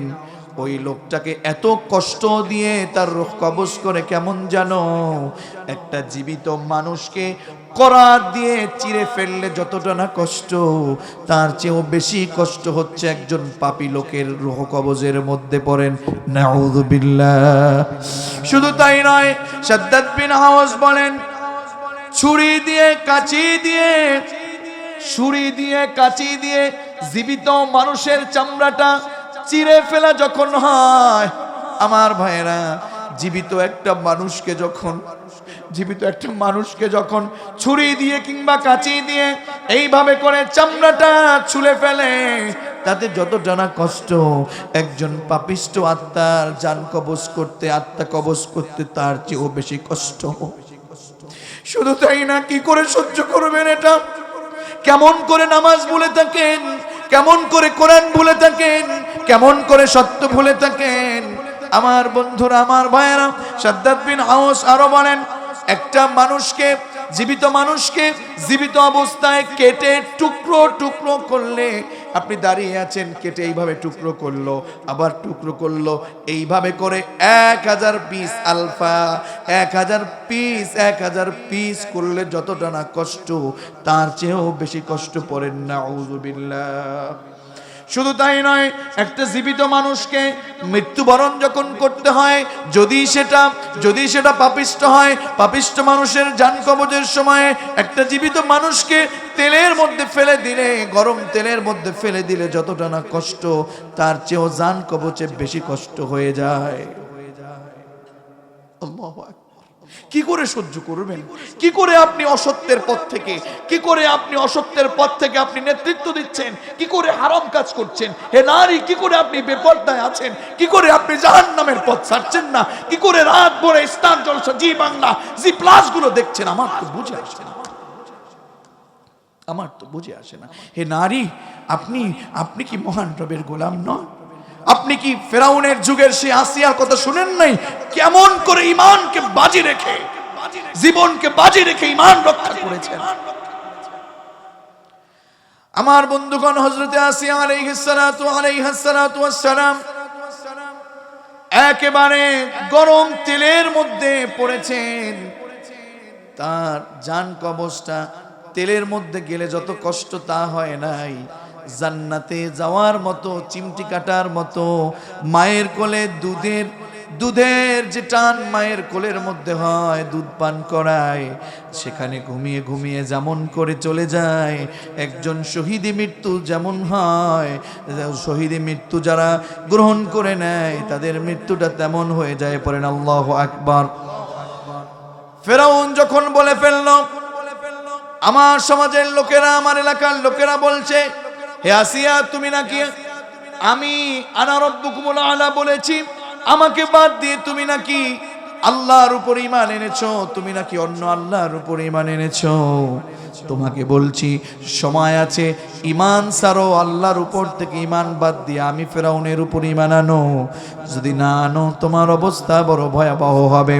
ওই লোকটাকে এত কষ্ট দিয়ে তার রূহ কবজ করে, কেমন জানো, একটা জীবিত মানুষকে করাত দিয়ে চিরে ফেললে যতটা না কষ্ট, তার চেয়েও বেশি কষ্ট হচ্ছে একজন পাপী লোকের রূহ কবজের মধ্যে পড়েন, নাউযুবিল্লাহ। শুধু তাই নয়, শাদ্দাদ বিন আওস বলেন, ছুরি দিয়ে, কাঁচি দিয়ে, ছুরি দিয়ে, কাঁচি দিয়ে জীবিত মানুষের চামড়াটা চিরে ফেলা যখন হয়, আমার ভাইয়েরা, জীবিত একটা মানুষকে যখন ছুরি দিয়ে কিংবা কাঁচি দিয়ে এইভাবে করে চামড়াটা ছুলে ফেলে, তাতে যত জানা কষ্ট, একজন পাপিষ্ঠ আত্মার জান কবজ করতে, আত্মা কবজ করতে তার চেয়েও বেশি কষ্ট। শুধু তাই না, কি করে সহ্য করবেন এটা? কেমন করে নামাজ ভুলে থাকেন, কেমন করে কোরআন ভুলে থাকেন, কেমন করে সত্য ভুলে থাকেন। আমার বন্ধুরা, আমার ভাইয়েরা, শাদ্দাদ বিন আওস আরো বলেন, একটা মানুষকে, জীবিত মানুষকে জীবিত অবস্থায় কেটে টুকরো টুকরো করলে, আপনি দাঁড়িয়ে আছেন, কেটে এইভাবে টুকরো করলো, আবার টুকরো করলো, এইভাবে করে 1000 পিস আলফা, 1000 পিস করলে যতটা না কষ্ট, তার চেয়েও বেশি কষ্ট পড়েন, নাউযুবিল্লাহ। শুধু তাই নয়, একটা জীবিত মানুষকে মৃত্যুবরণ যখন করতে হয়, যদি সেটা পাপিষ্ঠ হয়, পাপিষ্ঠ মানুষের জান কবজের সময় একটা জীবিত মানুষকে তেলের মধ্যে ফেলে দিলে, গরম তেলের মধ্যে ফেলে দিলে যতটা না কষ্ট, তার চেয়েও জান কবজে বেশি কষ্ট হয়ে যায়। আল্লাহু আকবার। কি করে সহ্য করবেন? কি করে আপনি অসত্যের পথ থেকে, কি করে আপনি অসত্যের পথ থেকে আপনি নেতৃত্ব দিচ্ছেন, কি করে হারাম কাজ করছেন? হে নারী, কি করে আপনি বেপরদায় আছেন? কি করে আপনি জাহান্নামের পথ ছাড়ছেন না? কি করে রাত ভরে স্টার জলসা, জি বাংলা, জি প্লাস গুলো দেখছেন? আমার তো বুঝে আসে না, আমার তো বুঝে আসে না। হে নারী, আপনি কি মহান রবের গোলাম নন? আপনি কি ফেরাউনের যুগের সেই আসিয়ার কথা শুনেন নাই? কেমন করে ঈমানকে বাজি রেখে, জীবনকে বাজি রেখে ঈমান রক্ষা করেছেন। আমার বন্ধুগণ, হযরতে আসিয়া আলাইহিস সালাতু ওয়াসসালাম একেবারে গরম তেলের মধ্যে পড়েছেন। তার জান কবজটা তেলের মধ্যে গেলে যত কষ্ট তা হয় নাই, জান্নাতে যাওয়ার মতো, চিমটি কাটার মতো, মায়ের কোলে দুধের যে টান মায়ের কোলের মধ্যে হয়, দুধ পান করায়, সেখানে ঘুমিয়ে ঘুমিয়ে যেমন করে চলে যায়, একজন শহীদি মৃত্যু যেমন হয়, শহীদি মৃত্যু যারা গ্রহণ করে নেয় তাদের মৃত্যুটা তেমন হয়ে যায়। পড়েন আল্লাহু আকবার। ফেরাউন যখন বলে ফেললো, আমার সমাজের লোকেরা, আমার এলাকার লোকেরা বলছে, হে আসিয়া, তুমি নাকি আমি আনা রাব্বুকুমুল আলা বলেছি, আমাকে বাদ দিয়ে তুমি নাকি আল্লাহর উপর ঈমান এনেছো, তুমি নাকি অন্য আল্লাহর উপর ঈমান এনেছো। তোমাকে বলছি সময় আছে, ঈমান ছাড়ো, আল্লাহর উপর থেকে ঈমান বাদ দিয়ে আমি ফেরাউনের উপর ঈমান আনো। যদি না আনো তোমার অবস্থা বড় ভয়াবহ হবে।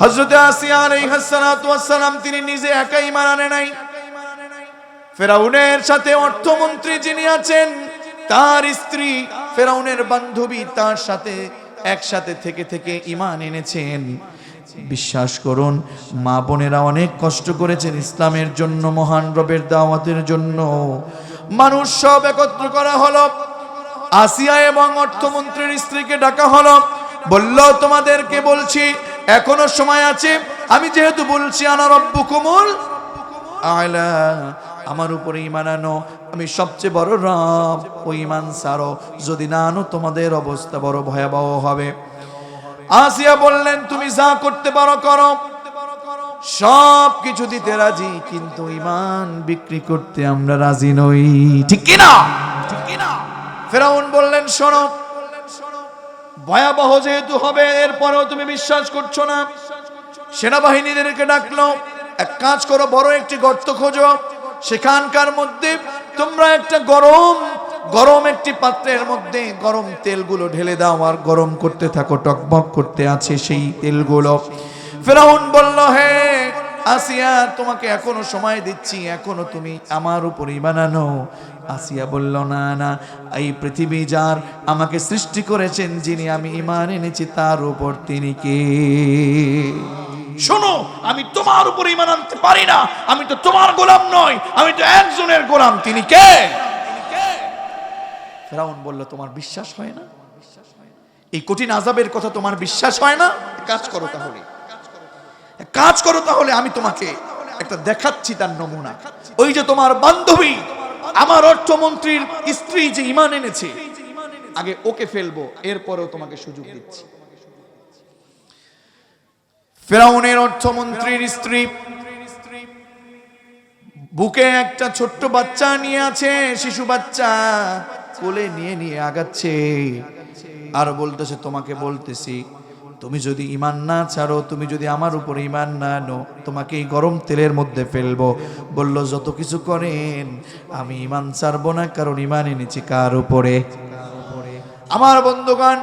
হযরত আসিয়া আলাইহিস সালাতু ওয়াস সালাম তিনি নিজে একা ঈমান আনে নাই, ফেরাউনের সাথে অর্থমন্ত্রী যিনি আছেন তার স্ত্রী, ফেরাউনের বান্ধবী, তার সাথে একসাথে থেকে থেকে ঈমান এনেছেন। বিশ্বাস করুন, মা বোনেরা অনেক কষ্ট করেছেন ইসলামের জন্য, মহান রবের দাওয়াতের জন্য। মানুষ সব একত্র করা হলো, আসিয়া এবং অর্থমন্ত্রীর স্ত্রীকে ডাকা হলো, বলল তোমাদেরকে বলছি এখনো সময় আছে, আমি যেহেতু বলছি আনা রাব্বুকুমুল আলা, আমার উপরে ঈমান আনো, আমি সবচেয়ে বড় রব, ওই ঈমান ছাড়ো, যদি না আনো তোমাদের অবস্থা বড় ভয়াবহ হবে। আসিয়া বললেন তুমি যা করতে পারো করো, সব কিছু দিতে রাজি, কিন্তু ঈমান বিক্রি করতে আমরা রাজি নই। ঠিক কি না? ফেরাউন বললেন শোনো, ভয়াবহ যেহেতু হবে এরপরেও তুমি বিশ্বাস করছো না, সেনাবাহিনীদেরকে ডাকলো, এক কাজ করো, বড় একটি গর্ত খোঁজো, সেখানকার মধ্যে তোমরা একটা গরম একটি পাত্রের মধ্যে গরম তেলগুলো ঢেলে দাও, আর গরম করতে থাকো, টকবক করতে আছে সেই তেলগুলো। ফেরাউন বলল হে আসিয়া, তোমাকে এখনো সময় দিচ্ছি, এখনো তুমি আমার উপর ঈমান আনো। আসিয়া বলল না না, এই পৃথিবী যার আমাকে সৃষ্টি করেছেন, যিনি আমি ঈমান এনেছি তার উপর, তিনি কে? শোনো, আমি তোমার উপর ঈমান আনতে পারি না, আমি তো তোমার গোলাম নই, আমি তো একজনের গোলাম, তিনি কে? ফেরাউন বলল তোমার বিশ্বাস হয় না, এই কঠিন আযাবের কথা তোমার বিশ্বাস হয় না? কাজ করো তাহলে আমি তোমাকে একটা দেখাচ্ছি তার নমুনা। ওই যে তোমার বান্ধবী, আমার অর্থমন্ত্রীর স্ত্রী যে ঈমান এনেছে, আগে ওকে ফেলবো, এরপরেও তোমাকে সুযোগ দিচ্ছি। ফেরাউনের অর্থমন্ত্রীর স্ত্রী বুকে একটা ছোট্ট বাচ্চা নিয়ে আছে, শিশু বাচ্চা কোলে নিয়ে আগাচ্ছে, আর বলতেছে তোমাকে বলতেছি, তুমি যদি ঈমান না ছাড়ো, তুমি যদি আমার উপর ঈমান না আনো, তোমাকে এই গরম তেলের মধ্যে ফেলবো। বলল যত কিছু করেন আমি ঈমান ছাড়বো না, কারণ ঈমান এনেছি কার উপরে? আমার বন্ধুগণ,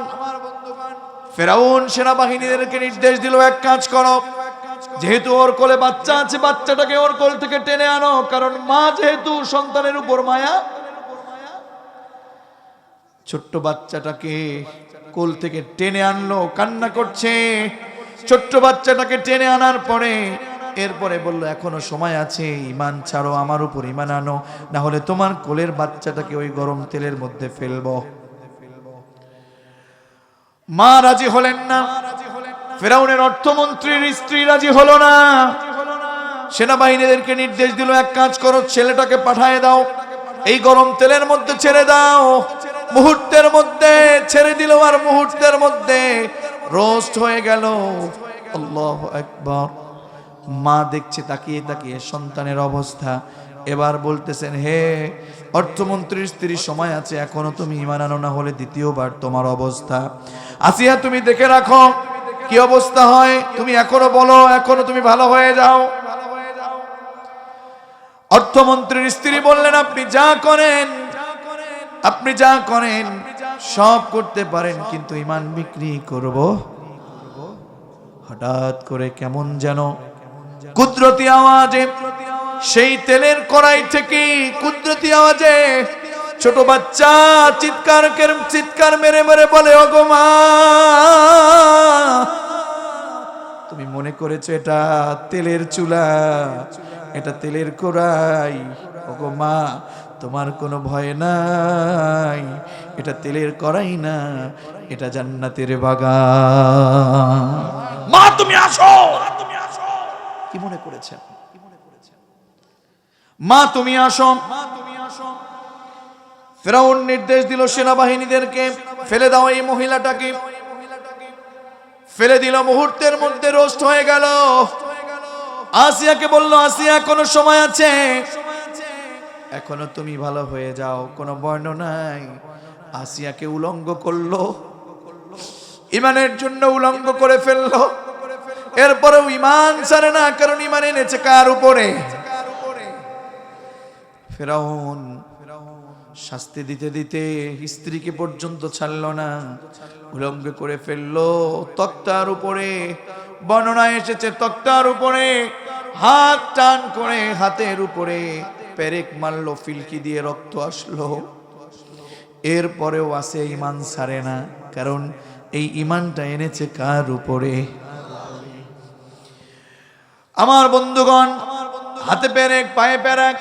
ফেরাউন সেনাবাহিনীদেরকে নির্দেশ দিল এক কাজ করো, যেহেতু ওর কোলে বাচ্চা আছে, বাচ্চাটাকে ওর কোল থেকে টেনে আনো, কারণ মা যেহেতু সন্তানের উপর মায়া। ছোট্ট বাচ্চাটাকে কোল থেকে টেনে আনলো, কান্না করছে। ছোট্ট বাচ্চাটাকে টেনে আনার পরে এরপরে বলল এখনো সময় আছে, ঈমান ছাড়ো, আমার উপর ঈমান আনো, না হলে তোমার কোলের বাচ্চাটাকে ওই গরম তেলের মধ্যে ফেলবো। মা রাজি হলেন না, ফেরাউনের অর্থমন্ত্রীর স্ত্রী রাজি হলো না। সেনাবাহিনীদেরকে নির্দেশ দিল এক কাজ করো, ছেলেটাকে পাঠিয়ে দাও, এই গরম তেলের মধ্যে ছেড়ে দাও। মুহূর্তের মধ্যে ছেড়ে দিল, আর মুহূর্তের মধ্যে রোস্ট হয়ে গেল। আল্লাহু আকবার। মা দেখছে তাকিয়ে তাকিয়ে সন্তানের অবস্থা। এবার বলতেছেন হে অর্থমন্ত্রীর স্ত্রী, সময় আছে, এখনো তুমি ঈমান আনো, না হলে দ্বিতীয়বার তোমার অবস্থা। আসিয়া তুমি দেখে রাখো কি অবস্থা হয়, তুমি এখনো বলো, এখনো তুমি ভালো হয়ে যাও। অর্থমন্ত্রীর স্ত্রী বললেন আপনি যা করেন সব করতে পারেন, কিন্তু ঈমান বিক্রি করব? হঠাৎ করে কেমন যেন কুদরতি আওয়াজে সেই তেলের কড়াই থেকে কুদরতি আওয়াজে ছোট বাচ্চা চিৎকার মেরে মেরে বলে, ওগো মা, তুমি মনে করেছো এটা তেলের চুলা, এটা তেলের কড়াই। ওগো মা, তোমার কোনো ভয় নাই, এটা তেলের কড়াই না, এটা জান্নাতের বাগান। মা তুমি আসো। কি মনে করেছেন? মা তুমি আসো। ফেরাউন নির্দেশ দিল সেনাবাহিনীদেরকে ফেলে দাও এই মহিলাটাকে। ফেলে দিল, মুহূর্তের মধ্যে রোস্ট হয়ে গেল। আসিয়াকে বলল আসিয়া এখনো সময় আছে, এখনো তুমি ভালো হয়ে যাও, কোনো বর্ণ নাই। আসিয়াকে উলঙ্গ করলো, ইমানের জন্য উলঙ্গ করে ফেললো। এরপরেও ইমান ছাড়ে না, কারণ ইমান এনেছে কার উপরে? ফেরাউন শাস্তি দিতে দিতে স্ত্রীকে পর্যন্ত ছাড়লো না, উলঙ্গ করে ফেললো তক্তার উপরে। বর্ণনায় এসেছে তক্তার উপরে হাত টান করে হাতের উপরে পেরেক মারলো, ফিলকি দিয়ে রক্ত আসলো। এরপরেও আছে ইমান ছাড়ে না, কারণ এই ইমানটা এনেছে কার উপরে? আমার বন্ধুগণ, হাতে পেরেক, পায়ে পেরেক।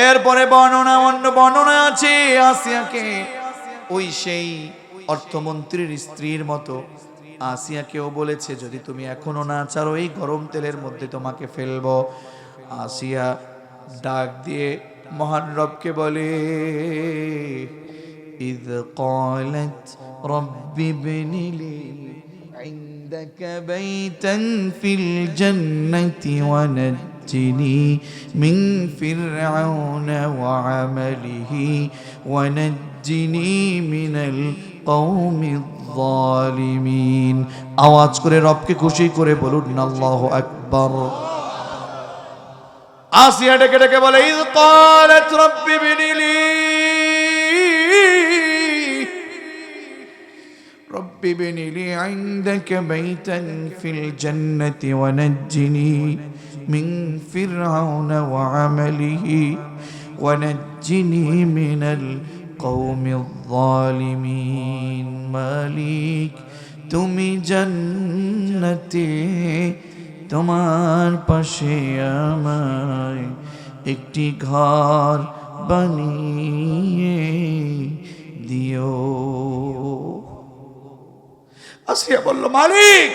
এরপরে বর্ণনা, অন্য বর্ণনা আছে আসিয়াকে ওই সেই অর্থমন্ত্রীর স্ত্রীর মতো আসিয়াকেও বলেছে, যদি তুমি এখনো না ছাড়ো এই গরম তেলের মধ্যে তোমাকে ফেলবো। আসিয়া ডাক দিয়ে মহান রবকে বলে, ইয ক্বালাত রব্বি ইবনি লি ইনদাকা বাইতান ফিল জান্নাতি ওয়া নাজ্জিনি মিন ফিরআউনা ওয়া আমালিহি ওয়া নাজ্জিনি মিনাল কওমিয যালিমিন। আওয়াজ করে রবকে খুশি করে বলুন আল্লাহু আকবার। আসিয়া ডেকে ডেকে বলে, ইয ক্বালাত রব্বি ইবনি লি রব্বি ইবনি লি ইনদাকা বাইতান ফিল জান্নাতি ওয়া নাজ্জিনি মিন ফিরআউনা ওয়া আমালিহি ওয়া নাজ্জিনি মিনাল কওমিয যালিমিন। মালিক, তুমি জান্নাতে তোমার পাশে আমায় একটি ঘর বানিয়ে দিও। আসিয়া বলল, মালিক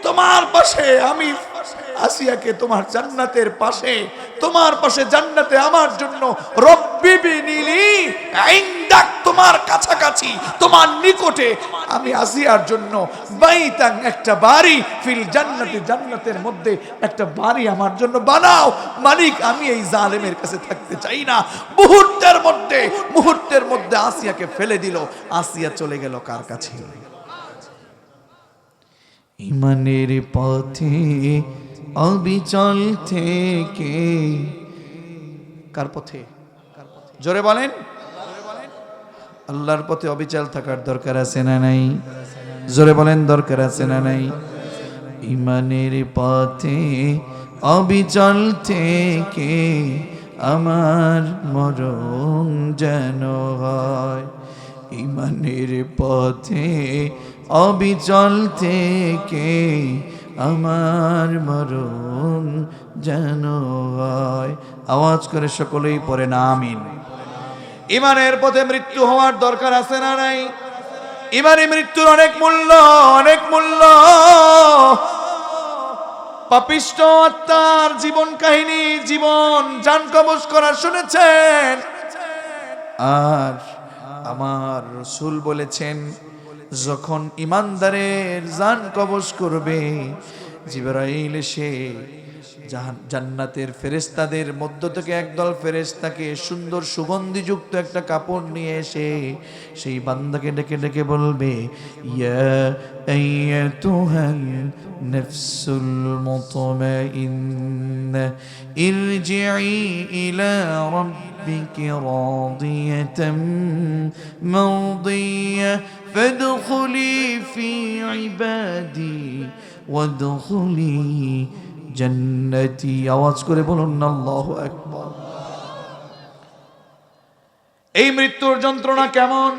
তোমার পাশে, আমি আসিয়াকে তোমার জান্নাতের পাশে, তোমার পাশে জান্নাতে আমার জন্য রব্বি বিনি লি ইনদাক, তোমার কাছাকাছি, তোমার নিকটে আমি আসিয়ার জন্য বাইতান, একটা বাড়ি, ফিল জান্নাতি, জান্নাতের মধ্যে একটা বাড়ি আমার জন্য বানাও। মালিক, আমি এই জালেমের কাছে থাকতে চাই না। মুহূর্তের মধ্যে আসিয়াকে ফেলে দিল। আসিয়া চলে গেল কার কাছে? ইমানের পথে অবিচল থেকে। কার পথে? জোরে বলেন। আল্লাহর পথে অবিচল থাকার দরকার আছে না নাই? জোরে বলেন, দরকার আছে না নাই? ইমানের পথে অবিচল থেকে আমার মরণ যেন হয়। ইমানের পথে অবিচল থেকে আমার মরণ যেন হয়। আওয়াজ করে সকলেই পড়ে না আমিন। ইমানের পথে মৃত্যু হওয়ার দরকার আছে না নাই? ইমানে মৃত্যুর অনেক মূল্য, অনেক মূল্য। পাপিষ্ঠ আত্মার জীবন কাহিনী, জীবন জান কবজ করা শুনেছেন। আর আমার রাসূল বলেছেন, যখন ইমানদারের জান কবজ করবে, জিবরাইল এসে জান্নাতের ফেরেশতাদের মধ্য থেকে একদল ফেরেশতাকে সুন্দর সুগন্ধিযুক্ত একটা কাপড় নিয়ে এসে সেই বান্দাকে ডেকে ডেকে বলবে, ইয়া আইয়াতুহান নাফসুল মুতমাইন্নাহ ইরজিই ইলা রাব্বিকি রাদিয়াতাম মারদিয়াহ ফাদখুলি ফি ইবাদি ওয়াদখুলি জান্নাতি। আওয়াজ করে বলুন আল্লাহু আকবার। এই মৃত্যুর যন্ত্রণা কেমন?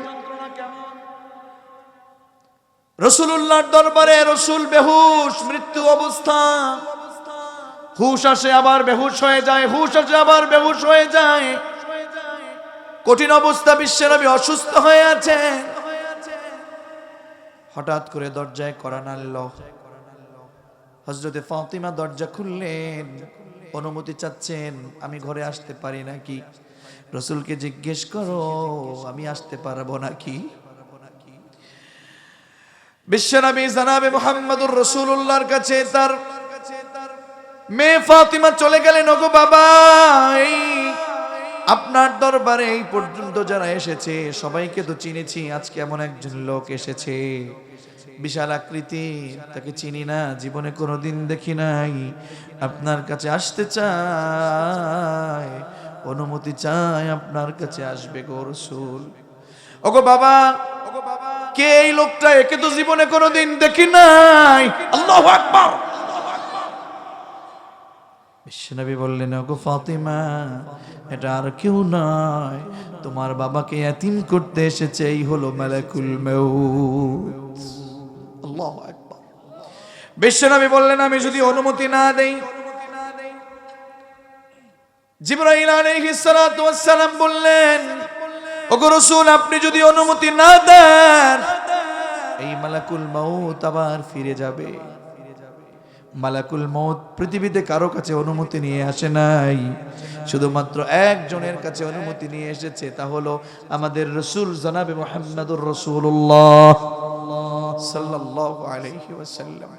রাসূলুল্লাহর দরবারে রাসূল বেহুশ, মৃত্যু অবস্থা। হুশ আসে আবার বেহুশ হয়ে যায়, হুশ আসে আবার বেহুশ হয়ে যায়। কঠিন অবস্থা, বিশ্বনবী অসুস্থ হয়ে আছে। হঠাৎ করে দরজায় কড়া নাড়ল। হযরতে ফাতিমা দরজা খুললেন, অনুমতি চাচ্ছেন, আমি ঘরে আসতে পারি নাকি? রাসূলকে জিজ্ঞেস করো আমি আসতে পারবো নাকি? বিশ্বনবী জনাবে মুহাম্মদুর রাসূলুল্লাহর কাছে তার মেয়ে ফাতিমা চলে গেলেন। ওগো বাবা, এই আপনার দরবারে এই পর্যন্ত যারা এসেছে সবাইকে তো চিনেছি, আজকে এমন একজন লোক এসেছে বিশাল আকৃতি, তাকে চিনি না, জীবনে কোনোদিন দেখি নাই, আপনার কাছে আসতে চায়, অনুমতি চায়, আপনার কাছে আসবে গো রাসূল। ওগো বাবা, কে এই লোকটা? একে তো জীবনে কোনোদিন দেখি নাই। আল্লাহু আকবার। বিশ্বনবী বললেন, ওগো ফাতিমা, এটা আর কেউ নয়, তোমার বাবাকে ইয়াতীম করতে এসেছে, এই হলো মালাকুল মউত। আল্লাহু আকবার। বিশ্বনবী বললেন, আমি যদি অনুমতি না দেই, জিবরাইল আলাইহিস সালাতু ওয়াস সালাম বললেন, ওগো রাসূল, আপনি যদি অনুমতি না দেন, এই মালাকুল মউত আবার ফিরে যাবে। মালাকুল মউত পৃথিবীতে কারো কাছে অনুমতি নিয়ে আসে নাই, শুধুমাত্র একজনের কাছে অনুমতি নিয়ে এসেছে, তা হলো আমাদের রাসূল জনাবে মুহাম্মদুর রাসূলুল্লাহ সাল্লাল্লাহু আলাইহি ওয়াসাল্লাম।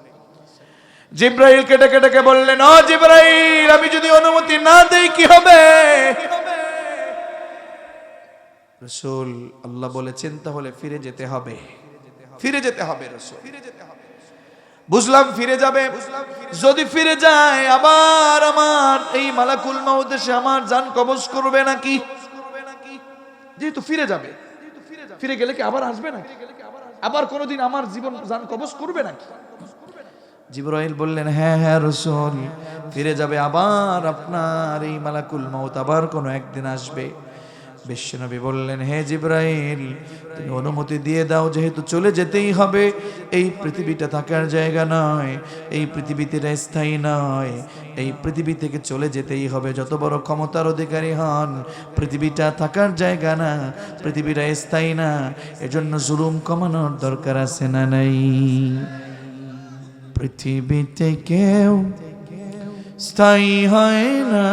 জিবরাইলকে ডেকে ডেকে বললেন, ও জিবরাইল, আমি যদি অনুমতি না দেই কি হবে? রাসূল, আল্লাহ বলেছেন তাহলে ফিরে যেতে হবে, ফিরে যেতে হবে রাসূল। বুঝলাম ফিরে যাবে, যদি ফিরে যায় আবার আমার এই মালাকুল মউত এসে আমার জান কবজ করবে নাকি? যেহেতু ফিরে যাবে, ফিরে গেলে কি আবার আসবে নাকি? আবার কোনোদিন আমার জীবন জান কবজ করবে নাকি? জিবরাইল বললেন, হ্যাঁ হ্যাঁ রাসূল, ফিরে যাবে আবার, আপনার এই মালাকুল মউত আবার কোনো একদিন আসবে। বিশ্বনবী বললেন, হে জিবরাইল, তুমি অনুমতি দিয়ে দাও, যেহেতু চলে যেতেই হবে, এই পৃথিবীটা থাকার জায়গা নয়, এই পৃথিবীতে স্থায়ী নয়, এই পৃথিবী থেকে চলে যেতেই হবে। যত বড় ক্ষমতার অধিকারী হন, পৃথিবীটা থাকার জায়গা না, পৃথিবীটা স্থায়ী না, এজন্য জুলুম কমানোর দরকার আছে না নাই? পৃথিবীতে কেউ স্থায়ী হয় না,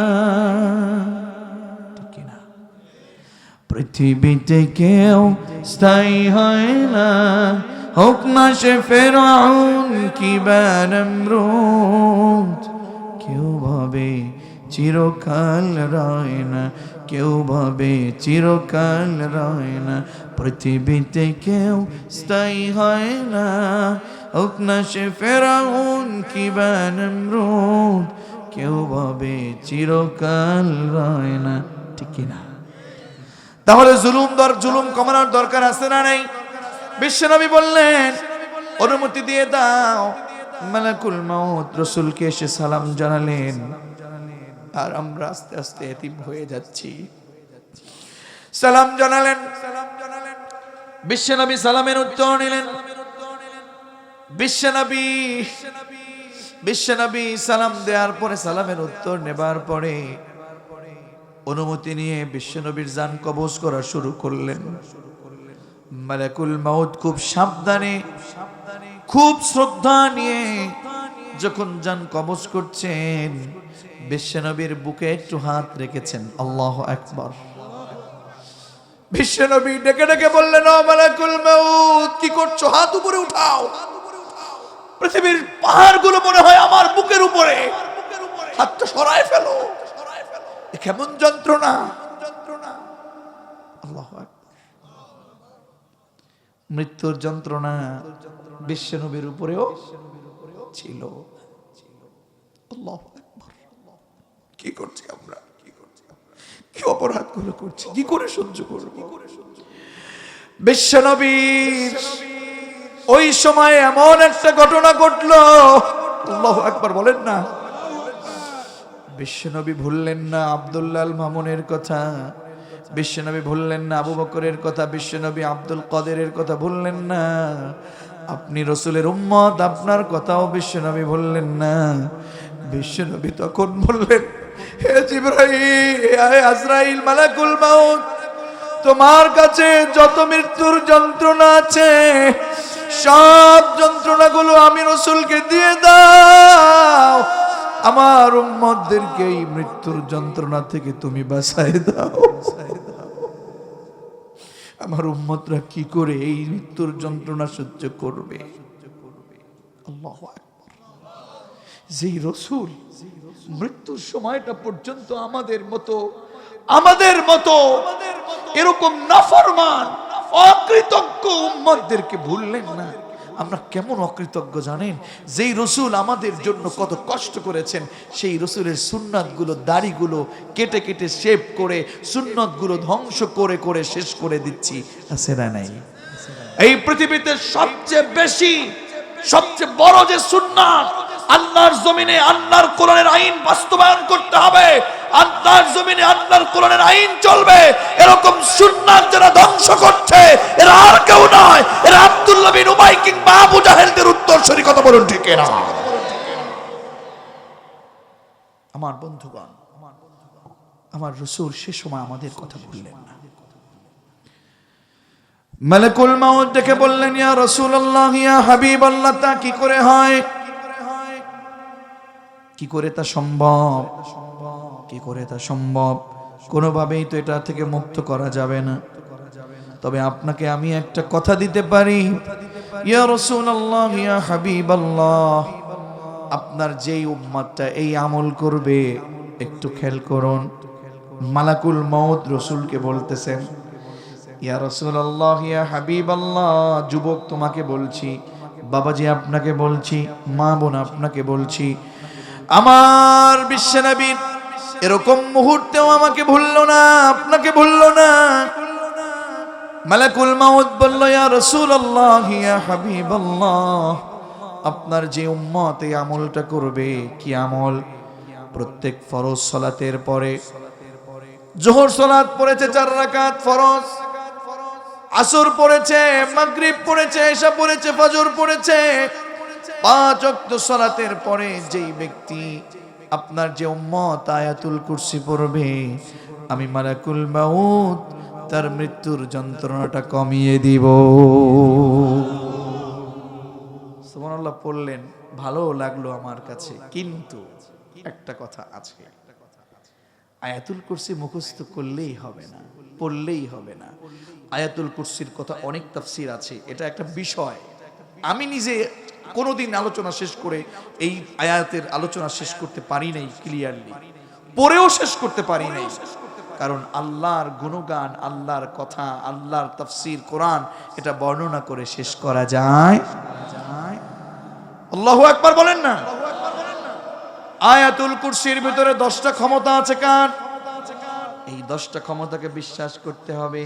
পৃথিবীতে কেউ স্থায়ী হয় না, হোক না সে ফেরাউন কিংবা নমরুদ, কেউ ভাবে চিরকাল রয় না, কেউ ভাবে চিরকাল রয় না, পৃথিবীতে কেউ স্থায়ী হয় না, হোক না সে ফেরাউন কিংবা নমরুদ, কেউ ভাবে চিরকাল রয় না। ঠিক না? তাহলে জুলুম কমানোর দরকার আছে না নাই? বিশ্বনবী বললেন, অনুমতি দিয়ে দাও। মালাকুল মউত রাসূলকে এসে সালাম জানালেন, আর আমরা আস্তে আস্তে এতিম হয়ে যাচ্ছি। সালাম জানালেন, বিশ্বনবী সালামের উত্তর নিলেন। বিশ্বনবী সালাম দেওয়ার পরে, সালামের উত্তর নেবার পরে অনুমতি নিয়ে বিশ্বনবীর জান কবজ করা শুরু করলেন। মালাকুল মউত খুব সাবধানে, খুব শ্রদ্ধা নিয়ে যখন জান কবজ করছেন, বিশ্বনবীর বুকে একটু হাত রেখেছেন। আল্লাহু আকবার। বিশ্বনবী ডেকে ডেকে বললেন, ও মালাকুল মউত, কি করছো? হাত উপরে উঠাও। পৃথিবীর পাহাড়গুলো মনে হয় আমার বুকের উপরে, হাতটা সরায় ফেলো। কেমন যন্ত্রণা! আল্লাহু আকবার। মৃত্যুর যন্ত্রণা বিশ্বনবীর উপরেও ছিল। আল্লাহু আকবার। কি করছি আমরা? কি অপরাধগুলো করছি? কি করে সহ্য করব? বিশ্বনবীর ওই সময় এমন একটা ঘটনা ঘটলো, আল্লাহু আকবার বলেন না। বিশ্বনবী ভুললেন না আব্দুল্লাহ আল মামুনের কথা, বিশ্বনবী ভুললেন না আবু বকরের কথা, বিশ্বনবী আব্দুল কাদেরের কথা ভুললেন না। আপনি রাসূলের উম্মত, আপনার কথাও বিশ্বনবী ভুললেন না। বিশ্বনবী তখন বললেন, হে জিবরাইল, হে আজরাইল, মালাকুল মউত, তোমার কাছে যত মৃত্যুর যন্ত্রণা আছে, সব যন্ত্রণাগুলো আমি রাসূলকে দিয়ে দাও। আমার উম্মতদেরকে এই মৃত্যুর যন্ত্রণা থেকে তুমি বাঁচায় দাও। আমার উম্মতরা কি করে এই মৃত্যুর যন্ত্রণা সহ্য করবে? আল্লাহু আকবার। যেই রাসূল মৃত্যুর সময়টা পর্যন্ত আমাদের মতো আমাদের মতো এরকম নাফরমান অকৃতজ্ঞ উম্মতদেরকে ভুললেন না। আমরা কেমন অকৃতজ্ঞ জানেন? যেই রসুল আমাদের জন্য কত কষ্ট করেছেন, সেই রসুলের সুন্নাতগুলো, দাড়িগুলো কেটে কেটে শেভ করে সুন্নাতগুলো ধ্বংস করে করে শেষ করে দিচ্ছি, আছে না নাই? এই পৃথিবীতে সবচেয়ে বেশি, সবচেয়ে বড় যে সুন্নাত, আল্লাহর জমিনে আল্লাহর কোরআনের আইন বাস্তবায়ন করতে হবে, আল্লাহর জমিনে আল্লাহর কোরআনের আইন চলবে, এরকম সুন্নাত যারা ধ্বংস করছে এরা আর কেউ নয়, এরা আব্দুল্লাহ বিন উবাই কিংবা আবু জাহেলদের উত্তরসূরি। কথা বলুন ঠিক না? আমার বন্ধুগণ, আমার রাসূল সে সময় আমাদের কথা বললেন না। মালাকুল মাউত ডেকে বললেন, ইয়া রাসূলুল্লাহ, ইয়া হাবিবাল্লাহ, তা কি করে হয়? কি করে তা সম্ভব? কি করে তা সম্ভব? কোনোভাবেই তো এটা থেকে মুক্ত করা যাবে না। তবে আপনাকে আমি একটা কথা দিতে পারি, ইয়া রাসূলুল্লাহ, ইয়া হাবিবাল্লাহ, আপনার যেই উম্মতটা এই আমল করবে, একটু খেয়াল করুন। মালাকুল মাউত রাসূলকে বলতেছেন, ইয়া রাসূলুল্লাহ, ইয়া হাবিবাল্লাহ, যুবক তোমাকে বলছি, বাবাজি আপনাকে বলছি, মা বোন আপনাকে বলছি, আমার বিশ্বনবী এরকম মুহূর্তেও আমাকে ভুললো না, আপনাকে ভুললো না। মালাকুল মাউত বলল, ইয়া রাসূলুল্লাহ, ইয়া হাবিবাল্লাহ, আপনার যে উম্মত এই আমলটা করবে, কি আমল? প্রত্যেক ফরজ সালাতের পরে, যোহর সালাত পড়েছে 4 রাকাত ফরজ, আসর পড়েছে, মাগরিব পড়েছে, ইশা পড়েছে, ফজর পড়েছে, 5 ওয়াক্ত সালাতের পরে যেই ব্যক্তি, আপনার যে উম্মত আয়াতুল কুরসি পড়বে, আমি মালাকুল মাউত তার মৃত্যুর যন্ত্রণাটা কমিয়ে দিব। সুবহানাল্লাহ পড়লেন, ভালো লাগলো আমার কাছে, কিন্তু একটা কথা আছে, আয়াতুল কুরসি মুখস্থ করলেই হবে না, পড়লেই হবে না। আয়াতুল কুরসির কথা অনেক তাফসীর আছে, এটা একটা বিষয়। আমি নিজে কোনোদিন আলোচনা শেষ করে এই আয়াতের আলোচনা শেষ করতে পারি নাই ক্লিয়ারলি, পড়েও শেষ করতে পারি নাই। কারণ আল্লাহর গুণগান, আল্লাহর কথা, আল্লাহর তাফসীর কোরআন, এটা বর্ণনা করে শেষ করা যায়? আল্লাহু আকবার বলেন না। আয়াতুল কুরসির ভিতরে 10টা ক্ষমতা আছে কার? এই 10টা ক্ষমতাকে বিশ্বাস করতে হবে,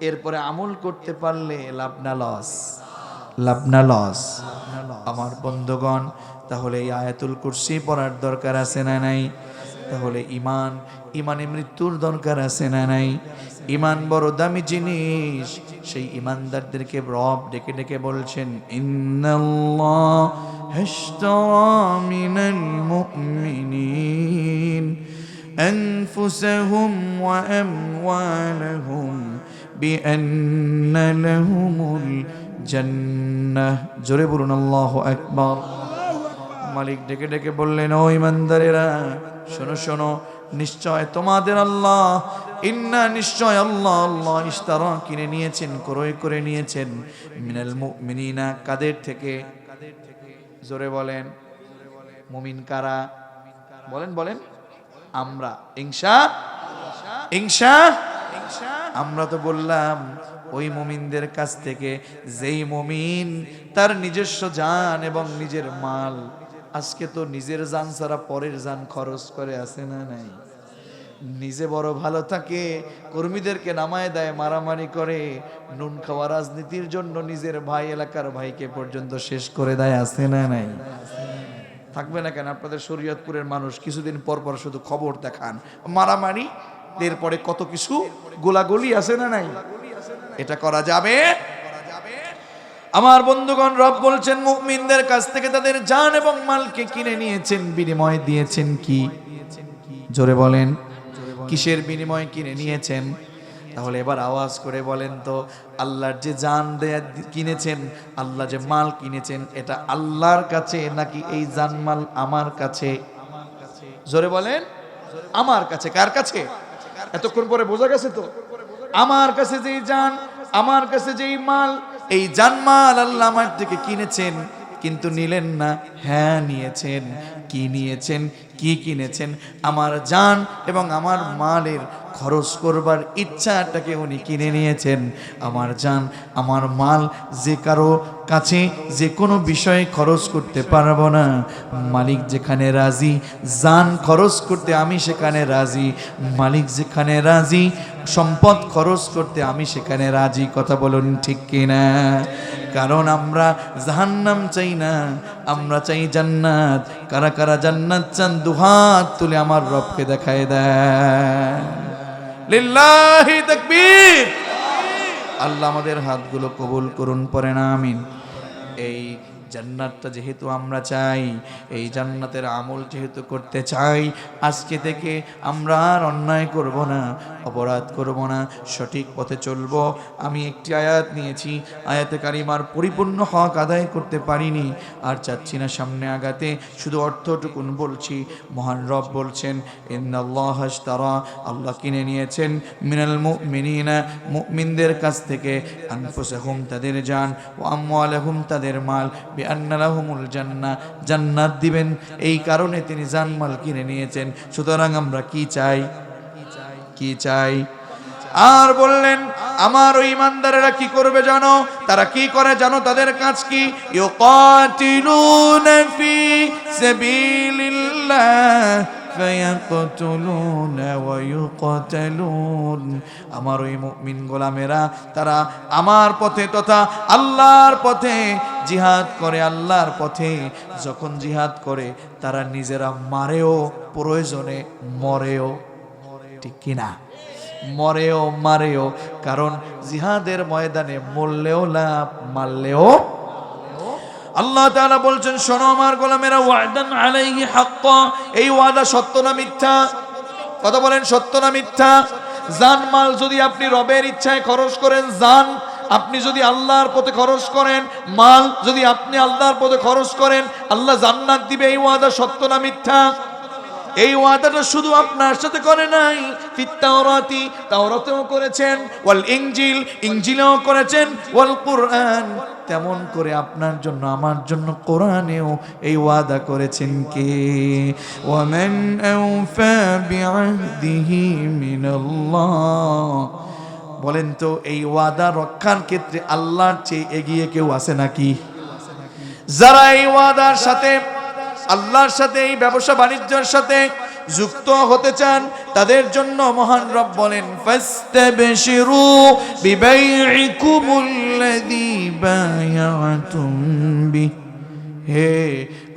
এরপরে আমল করতে পারলে লাভ না লস, লাভ না লস। আমার বন্ধুগণ, তাহলে এই আয়াতুল কুরসি পড়ার দরকার আছে না নাই? তাহলে ইমানে মৃত্যুর দরকার আছে না নাই? ইমান বড় দামি জিনিস। সেই ইমানদারদেরকে রব ডেকে ডেকে বলছেন, ইন্নাল্লাহা ইশতারা মিনাল মুমিনিন আনফুসাহুম ওয়া আমওয়ালাহুম বিআন্না লাহুমুল জান্নাহ। জোরে বলুন আল্লাহু আকবার। মালিক ডেকে ডেকে বললেন, ও ইমানদারেরা, শোনো শোনো, নিশ্চয় তোমাদের আল্লাহ, নিশ্চয় আল্লাহ, আল্লাহ ইশতারা কিনে নিয়েছেন, ক্রয় করে নিয়েছেন, মিনাল মুমিনিনা, কাদের থেকে? জোরে বলেন, মুমিন কারা? বলেন বলেন। আমরা, আমরা তো বললাম ওই মুমিনদের কাছ থেকে যেই মুমিন তার নিজস্ব জান এবং নিজের মাল, আজকে তো নিজের জান ছাড়া পরের জান খরচ করে, আছে না নাই? নিজে বড় ভালো থাকে, কর্মীদেরকে নামায় দেয়, মারামারি করে, নুন খাওয়া রাজনীতির জন্য নিজের ভাই, এলাকার ভাইকে পর্যন্ত শেষ করে দেয়, আছে না নাই? থাকবে না কেন? আপনাদের শরীয়তপুরের মানুষ কিছুদিন পর পর শুধু খবর দেখান, মারামারি, এরপরে কত কিছু গোলাগুলি, আছে না নাই? এটা করা যাবে? আমার বন্ধুগণ, রব বলছেন মুমিনদের কাছ থেকে তাদের জান এবং মালকে কিনে নিয়েছেন, বিনিময় দিয়েছেন কি? জোরে বলেন, কিসের বিনিময় কিনে নিয়েছেন? তাহলে এবার আওয়াজ করে বলেন তো, আল্লাহর যে জান দেয়া কিনেছেন, আল্লাহ যে মাল কিনেছেন, এটা আল্লাহর কাছে নাকি এই জান মাল আমার কাছে? জোরে বলেন। আমার কাছে। কার কাছে? এতক্ষণ পরে বোঝা গেছে তো? আমার কাছে যেই জান, আমার কাছে যেই মাল, এই জানমাল আল্লাহ আমার থেকে কিনেছেন, কিন্তু নিলেন না। হ্যাঁ নিয়েছেন। কি নিয়েছেন? কি কিনেছেন? আমার জান এবং আমার মালের খরচ করবার ইচ্ছাটাকে উনি কিনে নিয়েছেন। আমার জান, আমার মাল যে কারো কাছে যে কোনো বিষয়ে খরচ করতে পারবো না, মালিক যেখানে রাজি জান খরচ করতে আমি সেখানে রাজি, মালিক যেখানে রাজি সম্পদ খরচ করতে আমি সেখানে রাজি। কথা বলুন ঠিক কিনা? কারণ আমরা জাহান্নাম চাই না, আমরা চাই জান্নাত। কারা কারা জান্নাত চান দুহাত তুলে আমার রবকে দেখায় দেয়। লিল্লাহি তাকবীর। আল্লাহ আমাদের হাতগুলো কবুল করুন, পড়েন আমিন। এই জান্নাতটা যেহেতু আমরা চাই, এই জান্নাতের আমল যেহেতু করতে চাই, আজকে থেকে আমরা আর অন্যায় করব না, অপরাধ করব না, সঠিক পথে চলব। আমি একটি আয়াত নিয়েছি, আয়াতে কারিমার পরিপূর্ণ হক আদায় করতে পারিনি, আর চাচ্ছি না সামনে আগাতে, শুধু অর্থটুকুন বলছি। মহান রব বলছেন, ইন্নাল্লাহা আশতারা, আল্লাহ কিনে নিয়েছেন, মিনাল মুমিনিনা, মুমিনদের কাছ থেকে, আনফুসাহুম, তাদের জান, ওয়া আমওয়ালাহুম, তাদের মাল, বিআন্না লাহুমুল জান্নাহ, জান্নাত দিবেন, এই কারণে তিনি জানমাল কিনে নিয়েছেন। সুতরাং আমরা কি চাই? কি চাই? আর বললেন, আমার ওই ইমানদারেরা কি করবে জানো? তারা কি করে জানো? তাদের কাজ কি? ইউকাতিলুনা ফি সাবিলিল্লাহ ফায়াকতুলুনা ওয়া ইউকাতালুন। আমার ওই মুমিন গোলামেরা তারা আমার পথে তথা আল্লাহর পথে জিহাদ করে। আল্লাহর পথে যখন জিহাদ করে তারা নিজেরা মারেও, প্রয়োজনে মরেও। ঠিক কিনা? মরেও মারেও। কারণ জিহাদের ময়দানে মরলেও লাভ, মারলেও। আল্লাহ তাআলা বলছেন, শোনো আমার গোলামেরা, ওয়াদান আলাইহি হাক্কা, এই ওয়াদা সত্য না মিথ্যা? কথা বলেন, সত্য না মিথ্যা? জান মাল যদি আপনি রবের ইচ্ছায় খরচ করেন, জান আপনি যদি আল্লাহর পথে খরচ করেন, মাল যদি আপনি আল্লাহর পথে খরচ করেন, আল্লাহ জান্নাত দিবে। এই ওয়াদা সত্য না মিথ্যা? এই ওয়াদাটা শুধু আপনার সাথে করে নাই, ফিত তাওরাতি, তাওরাতেও করেছেন, ওয়াল ইনজিল, ইনজিলেও করেছেন, ওয়াল কুরআন, তেমন করে আপনার জন্য আমার জন্য কোরআনেও এই ওয়াদা করেছেন কে? ওয়ামান আওফা বিআহদিহি মিনাল্লাহ। বলেন তো, এই ওয়াদা রক্ষার ক্ষেত্রে আল্লাহর চেয়ে এগিয়ে কেউ আছে নাকি? যারা এই ওয়াদার সাথে, আল্লাহর সাথে, এই ব্যবসা বাণিজ্যের সাথে যুক্ত হতে চান, তাদের জন্য মহান রব বলেন, ফাস্তাবশিরু বিবাইইকুমুল্লাযী বায়াতুম বিহি। হে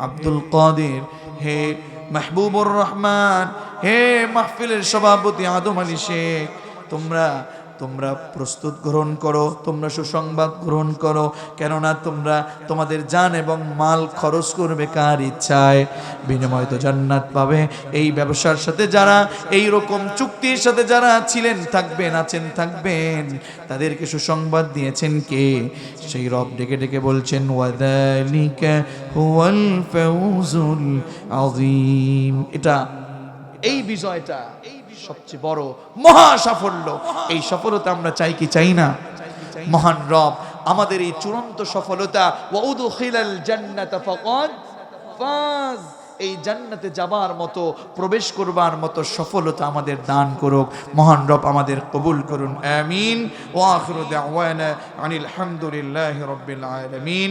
আব্দুল কাদের, হে মাহবুবুর রহমান, হে মাহফিলের সভাপতি আদম আলী শেখ, তোমরা প্রস্তুত গ্রহণ করো, তোমরা সুসংবাদ গ্রহণ করো। কেননা তোমরা তোমাদের জান এবং মাল খরচ করবে কার ইচ্ছায়? বিনিময় তো জান্নাত পাবে। এই ব্যবসার সাথে যারা, এই রকম চুক্তির সাথে যারা ছিলেন, থাকবেন, আছেন, থাকবেন, তাদেরকে সুসংবাদ দিয়েছেন কে? সেই রব ডেকে ডেকে বলছেন, ওয়াযালিকা হুয়াল ফাউজুল আযীম। এটা, এই বিজয়টা সবচেয়ে বড় মহা সাফল্য। এই সফলতা আমরা চাই কি চাই না? মহান রব আমাদের এই চূড়ান্ত সফলতা, ওয়া উদখিলাল জান্নাতা ফাকাদ ফাজ, এই জান্নাতে যাবার মতো, প্রবেশ করবার মতো সফলতা আমাদের দান করুক। মহান রব আমাদের কবুল করুন, আমিন। ওয়া আখিরু দাওয়ানা আনিল হামদুলিল্লাহি রাব্বিল আলামিন।